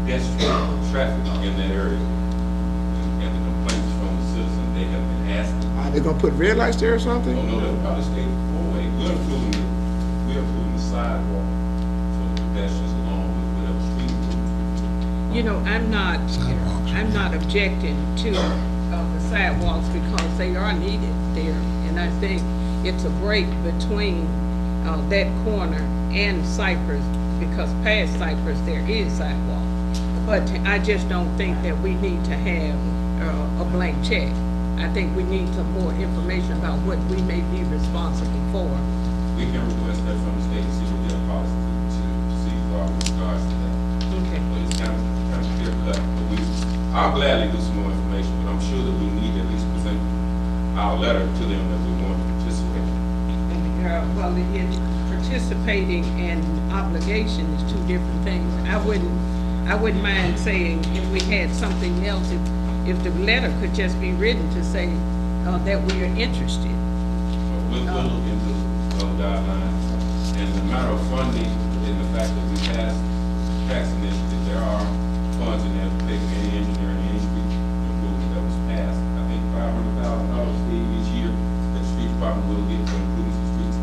pedestrian traffic in that area. And the complaints from the citizens, they have been asking. Are they gonna put red lights there or something? Oh, no, they'll probably stay four-way. We're approving the sidewalk for the pedestrians along with whatever street improvements. I'm not objecting to the sidewalks, because they are needed there. And I think it's a break between that corner and Cypress, because past Cypress there is sidewalk. But I just don't think that we need to have a blank check. I think we need some more information about what we may be responsible for. We can request that from the state and see what their policy to see with regards to that. Okay. But it's kind of clear cut. But I'll gladly do some more information, but I'm sure that we need to at least present our letter to them that we want to participate. Well, participating and obligation is two different things. I wouldn't mind saying if we had something else, if the letter could just be written to say that we are interested. We'll look into those guidelines. And the matter of funding, and the fact that we passed tax initiative, there are funds in there to pay for any engineering, any street improvement that was passed. I think $500,000 each year that the street department will get for improving the streets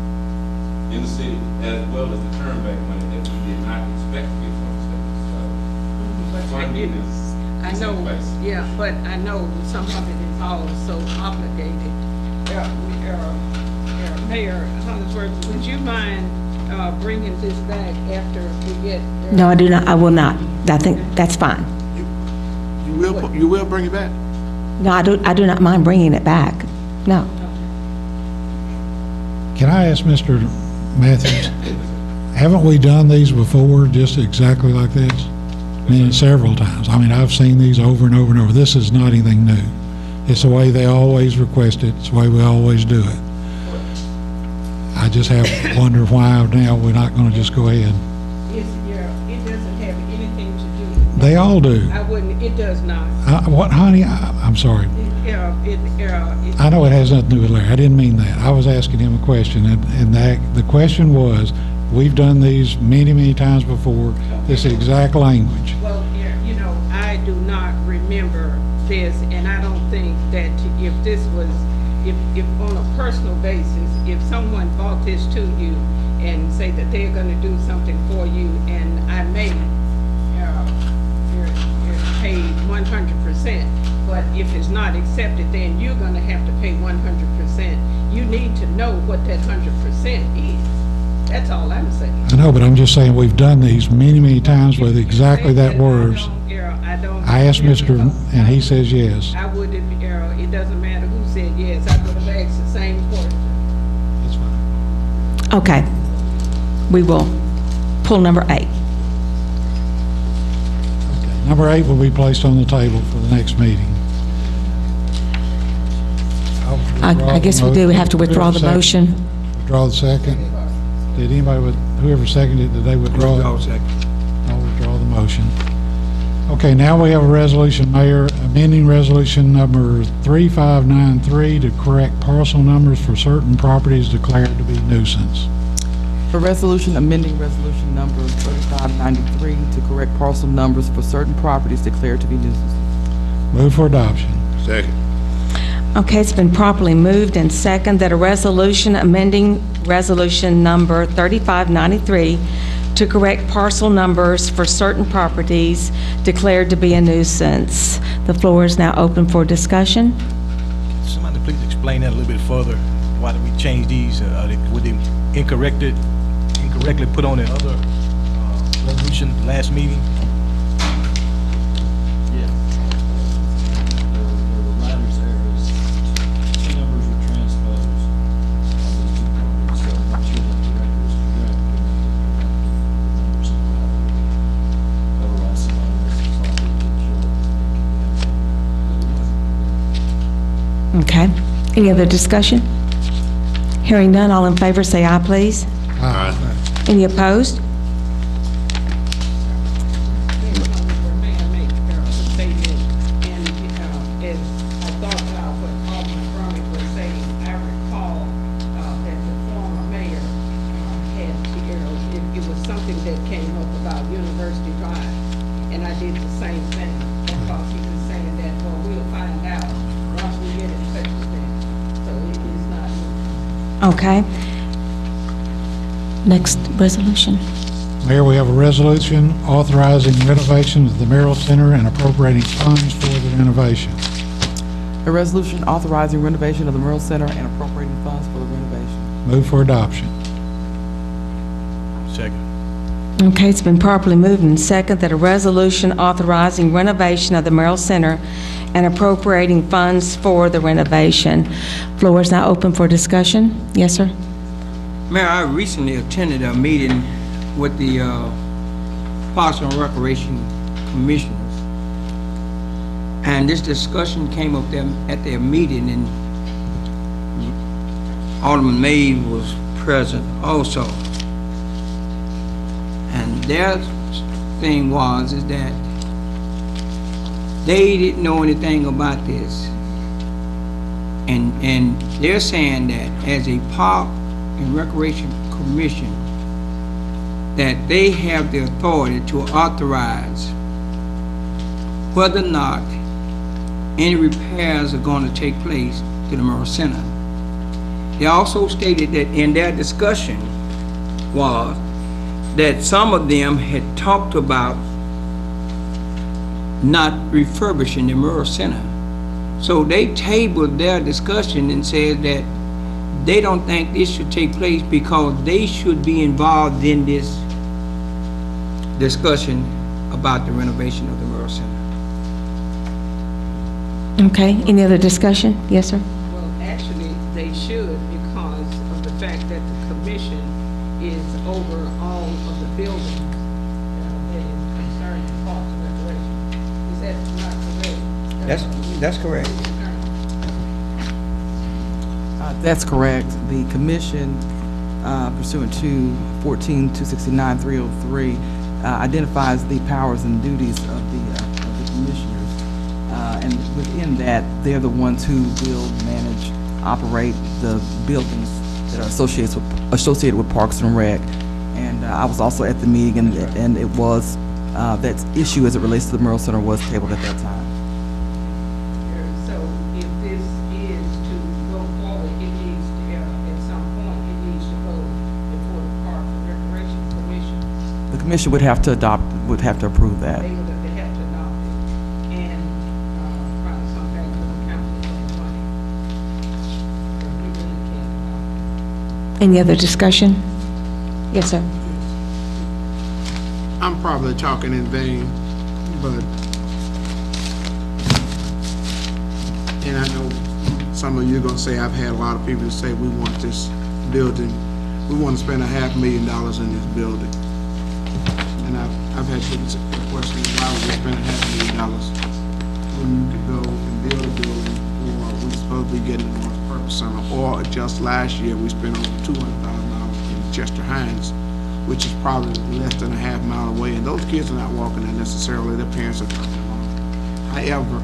in the city, as well as the turn back money that we did not expect to get from the state. So funding is. I is in know, place. yeah, but I know some of it is all so obligated. Mayor Hollingsworth, would you mind bringing this back after we get? No, I do not, I will not. I think that's fine. You will bring it back? No, I do not mind bringing it back. No. Can I ask Mr. Matthews, haven't we done these before, just exactly like this? I mean, several times. I mean, I've seen these over and over and over. This is not anything new. It's the way they always request it. It's the way we always do it. I just have to wonder why now we're not going to just go ahead. It doesn't have anything to do with. They all do. I wouldn't, it does not. What, honey, I'm sorry. I know it has nothing to do with Larry. I didn't mean that. I was asking him a question, and the question was, we've done these many, many times before, this exact language. Well, I do not remember this, and I don't think that if this was, if on a personal basis, if someone bought this to you and say that they're gonna do something for you, and I may pay 100%, but if it's not accepted, then you're gonna have to pay 100%. You need to know what that 100% is. That's all I'm saying. I know, but I'm just saying, we've done these many, many times with exactly that words. I asked Mr., and he says yes. I would have, it doesnn't matter who said yes, I would have asked the same question. That's fine. Okay. We will pull number 8. Number 8 will be placed on the table for the next meeting. I guess we do have to withdraw the motion. Withdraw the second. Did anybody, whoever seconded it, did they withdraw it? I'll second. I'll withdraw the motion. Okay, now we have a resolution, Mayor, amending resolution number 3593 to correct parcel numbers for certain properties declared to be nuisance. A resolution amending resolution number 3593 to correct parcel numbers for certain properties declared to be nuisance. Move for adoption. Second. Okay, it's been properly moved and second that a resolution amending resolution number 3593 to correct parcel numbers for certain properties declared to be a nuisance. The floor is now open for discussion. Somebody please explain that a little bit further. Why did we change these? Were they incorrectly put on the other resolution last meeting? Yeah. There were minor errors. The numbers were transposed on these two properties, so I'm not sure that the record is correct. We meant to correct the numbers in property. Otherwise, somebody else is probably sure. Okay. Any other discussion? Hearing none, all in favor say aye, please. Aye. Any opposed? May I make a statement? And as I thought about what Alderman Drummond was saying, I recall that the former mayor had, it was something that came up about University Drive, and I did the same thing because he was saying that, well, we'll find out once we get in touch with them. So it is not. Okay. Next resolution. Mayor, we have a resolution authorizing renovations of the Merrill Center and appropriating funds for the renovation. A resolution authorizing renovation of the Merle Center and appropriating funds for the renovation. Move for adoption. Second. Okay, it's been properly moved and second that a resolution authorizing renovation of the Merrill Center and appropriating funds for the renovation. Floor is now open for discussion. Yes, sir? Mayor, I recently attended a meeting with the Parks and Recreation Commissioners, and this discussion came up there at their meeting, and Alderman Mays was present also. And their thing is that they didn't know anything about this, and they're saying that as a Park and Recreation Commission, that they have the authority to authorize whether or not any repairs are going to take place to the Merle Center. They also stated that in their discussion was that some of them had talked about not refurbishing the Murrah Center. So they tabled their discussion and said that they don't think this should take place because they should be involved in this discussion about the renovation of the Murrah Center. Okay, any other discussion? Yes, sir? Well, actually, they should because of the fact that the commission is over all of the buildings that is concerned in Parks and Recreation. Is that not correct? That's correct. That's correct. The commission, pursuant to 14-269-303, identifies the powers and duties of the commissioners. And within that, they're the ones who will manage, operate the buildings that are associated with Parks and Rec. And I was also at the meeting, and it was, that issue as it relates to the Murrah Center was tabled at that time. So if this is to go forward, it needs to, at some point, it needs to go before the Parks and Recreation Commission. The commission would have to approve that. They would have to adopt it and probably come back to the council for the money. But we really can't adopt it. Any other discussion? Yes, sir. I'm probably talking in vain, but, and I know some of you are gonna say, I've had a lot of people say, we want this building, we want to spend $500,000 in this building. And I've had people question, why would we spend $500,000 when you could go and build a building, or we supposed to be getting a multi-purpose center, or just last year, we spent over $200,000 in Chester Hines, which is probably less than a half mile away, and those kids are not walking there necessarily, their parents are dropping them off. However,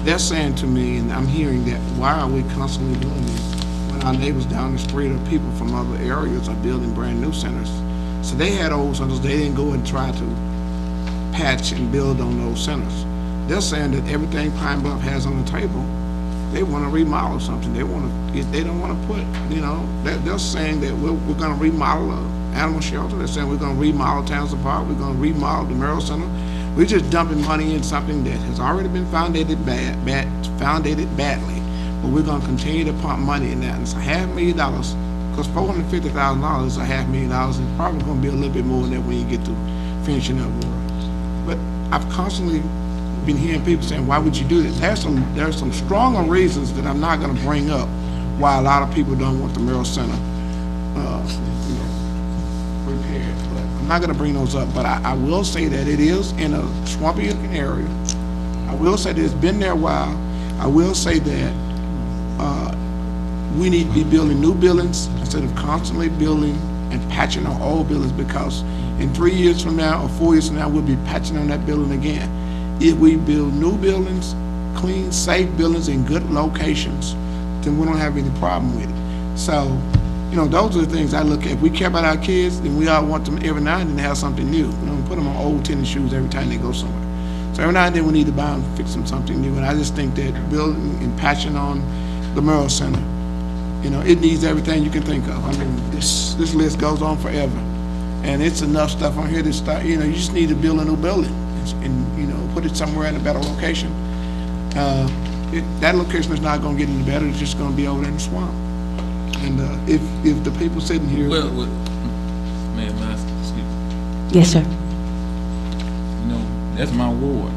they're saying to me, and I'm hearing that, why are we constantly doing this when our neighbors down the street or people from other areas are building brand new centers? So they had old centers, they didn't go and try to patch and build on those centers. They're saying that everything Pine Bluff has on the table, they want to remodel something. They don't want to put, they're saying that we're going to remodel an animal shelter. They're saying we're going to remodel Townsend Park. We're going to remodel the Murrah Center. We're just dumping money in something that has already been founded badly. But we're going to continue to pump money in that. And it's $500,000, because $450,000 is $500,000. It's probably going to be a little bit more than that when you get to finishing up work. But I've constantly been hearing people saying, why would you do this? There's some stronger reasons that I'm not going to bring up why a lot of people don't want the Murrah Center repaired. But I'm not going to bring those up. But I will say that it is in a swampy area. I will say that it's been there a while. I will say that we need to be building new buildings instead of constantly building and patching on old buildings, because in 3 years from now or 4 years from now, we'll be patching on that building again. If we build new buildings, clean, safe buildings in good locations, then we don't have any problem with it. So, those are the things I look at. If we care about our kids, then we all want them every now and then to have something new. We don't put them on old tennis shoes every time they go somewhere. So every now and then we need to buy them, fix them something new. And I just think that building and patching on the Murrah Center, it needs everything you can think of. I mean, this list goes on forever. And it's enough stuff on here to start, you just need to build a new building and put it somewhere in a better location. That location is not going to get any better. It's just going to be over there in the swamp. And if the people sitting here, Ma'am, excuse me. Yes, sir. That's my ward.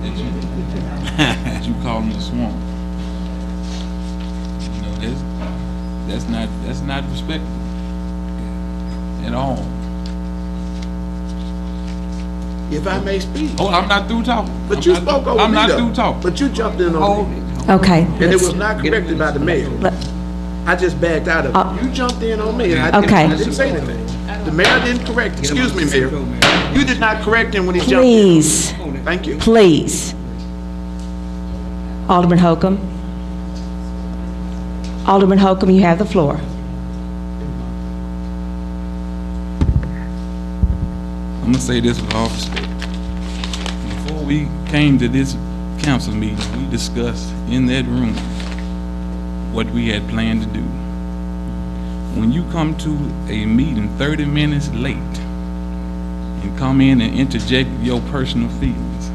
That you call them the swamp. That's not respectful at all. if I may speak. Oh, I'm not through talking. But you spoke over me, I'm not though. through talking. But you jumped in on me. Okay. And it was not corrected by the mayor. I just backed out of it. You jumped in on me, and I didn't say anything. The mayor didn't correct, excuse me, Mayor. You did not correct him when he jumped in. Please, Thank you. please. Alderman Holcomb. Alderman Holcomb, you have the floor. I'm gonna say this with all respect. Before we came to this council meeting, we discussed in that room what we had planned to do. When you come to a meeting 30 minutes late and come in and interject your personal feelings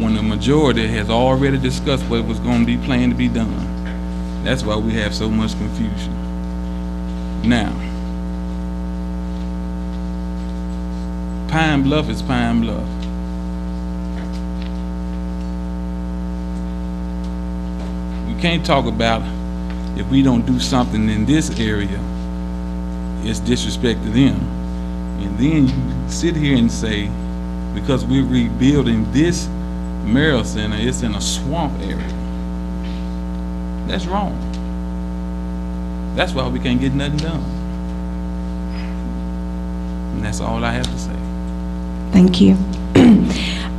when the majority has already discussed what was going to be planned to be done. That's why we have so much confusion. Now, Pine Bluff is Pine Bluff. We can't talk about if we don't do something in this area, it's disrespect to them. And then you sit here and say, because we're rebuilding this Merrill Center, it's in a swamp area. That's wrong. That's why we can't get nothing done. And that's all I have to say. Thank you.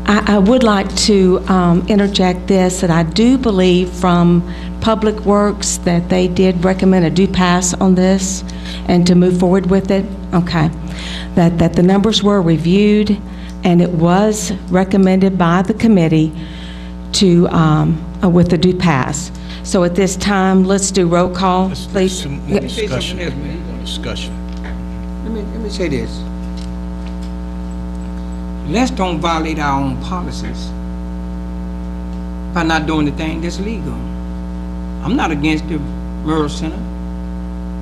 I would like to interject this, that I do believe from Public Works that they did recommend a do pass on this and to move forward with it. Okay. That the numbers were reviewed and it was recommended by the committee to, with the do pass. So at this time, let's do roll call, please. Some more Let me say discussion. something else, man. Discussion. Let me say this. Let's don't violate our own policies by not doing the thing that's legal. I'm not against the Merrill Center,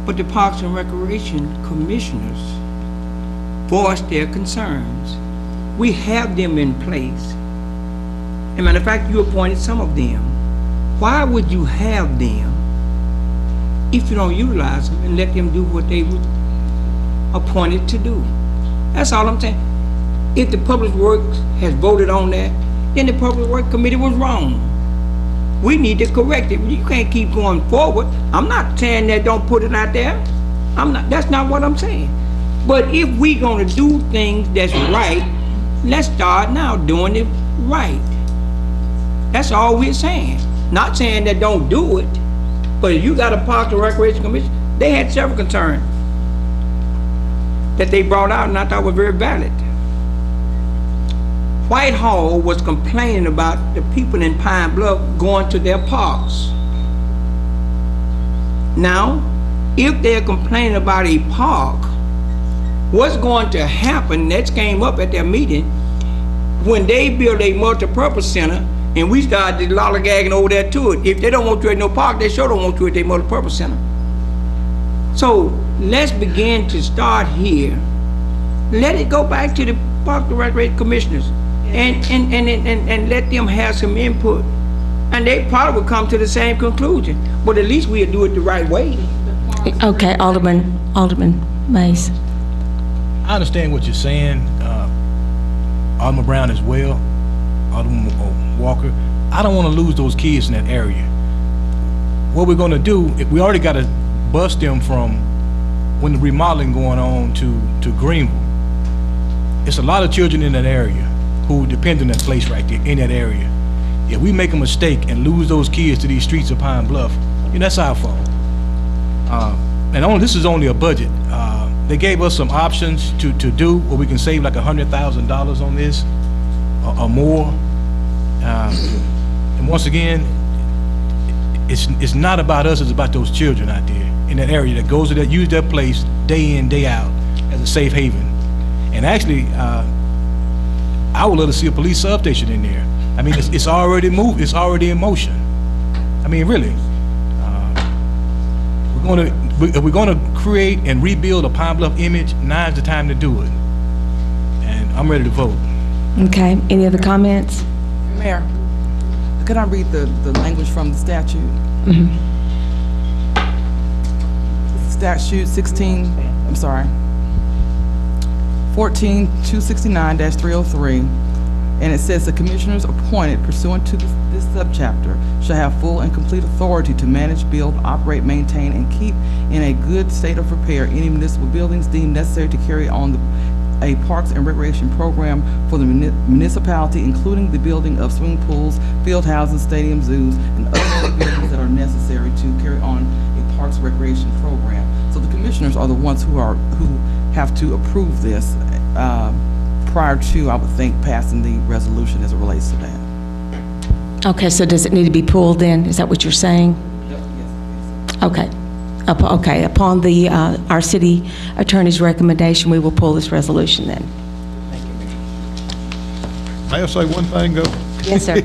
but the Parks and Recreation Commissioners voiced their concerns. We have them in place. As a matter of fact, you appointed some of them. Why would you have them if you don't utilize them and let them do what they were appointed to do? That's all I'm saying. If the Public Works has voted on that, then the Public Works Committee was wrong. We need to correct it. You can't keep going forward. I'm not saying that don't put it out there. That's not what I'm saying. But if we gonna do things that's right, let's start now doing it right. That's all we're saying. Not saying that don't do it, but if you got a Parks and Recreation Commission, they had several concerns that they brought out and I thought were very valid. Whitehall was complaining about the people in Pine Bluff going to their parks. Now, if they're complaining about a park, what's going to happen, that came up at their meeting, when they build a multipurpose center and we started lollygagging over there to it. If they don't want you at no park, they sure don't want you at their multipurpose center. So let's begin to start here. Let it go back to the Park and Recreation Commissioners and let them have some input. And they probably will come to the same conclusion, but at least we'll do it the right way. Okay, Alderman Mays. I understand what you're saying, Alderman Brown as well, Alderman Walker. I don't want to lose those kids in that area. What we're going to do, we already got to bust them from when the remodeling going on to Greenville. It's a lot of children in that area who depend on that place right there, in that area. If we make a mistake and lose those kids to these streets of Pine Bluff, that's our fault. And this is only a budget. They gave us some options to do where we can save like $100,000 on this or more. And once again, it's not about us, it's about those children out there in that area that goes to that, use that place day in, day out as a safe haven. And actually, I would love to see a police substation in there. I mean, it's already moved, it's already in motion. I mean, really. We're gonna create and rebuild a Pine Bluff image, now's the time to do it. And I'm ready to vote. Okay, any other comments? Mayor, could I read the language from the statute? Mm-hmm. Statute 14269-303, and it says the commissioners appointed pursuant to this subchapter shall have full and complete authority to manage, build, operate, maintain, and keep in a good state of repair any municipal buildings deemed necessary to carry on a Parks and Recreation program for the municipality, including the building of swimming pools, field houses, stadiums, zoos, and other buildings that are necessary to carry on a Parks and Recreation program. So the commissioners are the ones who have to approve this prior to, I would think, passing the resolution as it relates to that. Okay, so does it need to be pulled then? Is that what you're saying? Yes. Okay. Okay, upon the, our city attorney's recommendation, we will pull this resolution then. May I say one thing, Go? Yes, sir.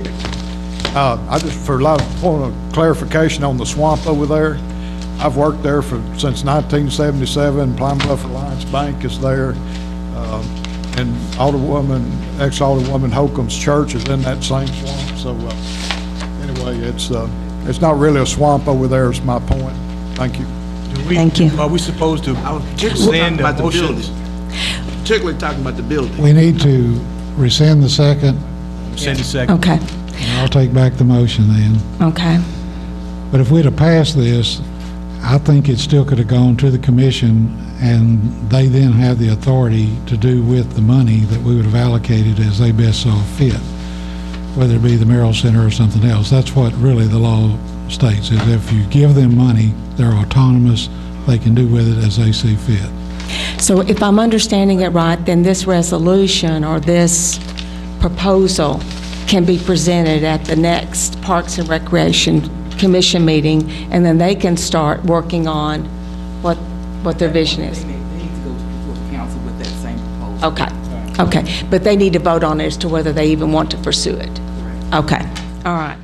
I just, for a lot of point of clarification on the swamp over there, I've worked there since 1977. Pine Bluff Alliance Bank is there. And ex-Alderwoman Holcomb's church is in that same swamp. So anyway, it's not really a swamp over there is my point. Thank you. Thank you. Are we supposed to I was particularly rescind talking the about the motion? building. Particularly talking about the building. We need to rescind the second, Rescind the second? Okay, and I'll take back the motion then. okay. But if we'd have passed this, I think it still could have gone to the commission, and they then have the authority to do with the money that we would have allocated as they best saw fit, whether it be the Merrill Center or something else. That's what really the law states, is if you give them money, they're autonomous, they can do with it as they see fit. So if I'm understanding it right, then this resolution or this proposal can be presented at the next Parks and Recreation Commission meeting, and then they can start working on what their vision is. They need to go before the council with that same proposal. Okay, okay. But they need to vote on it as to whether they even want to pursue it. Okay, all right.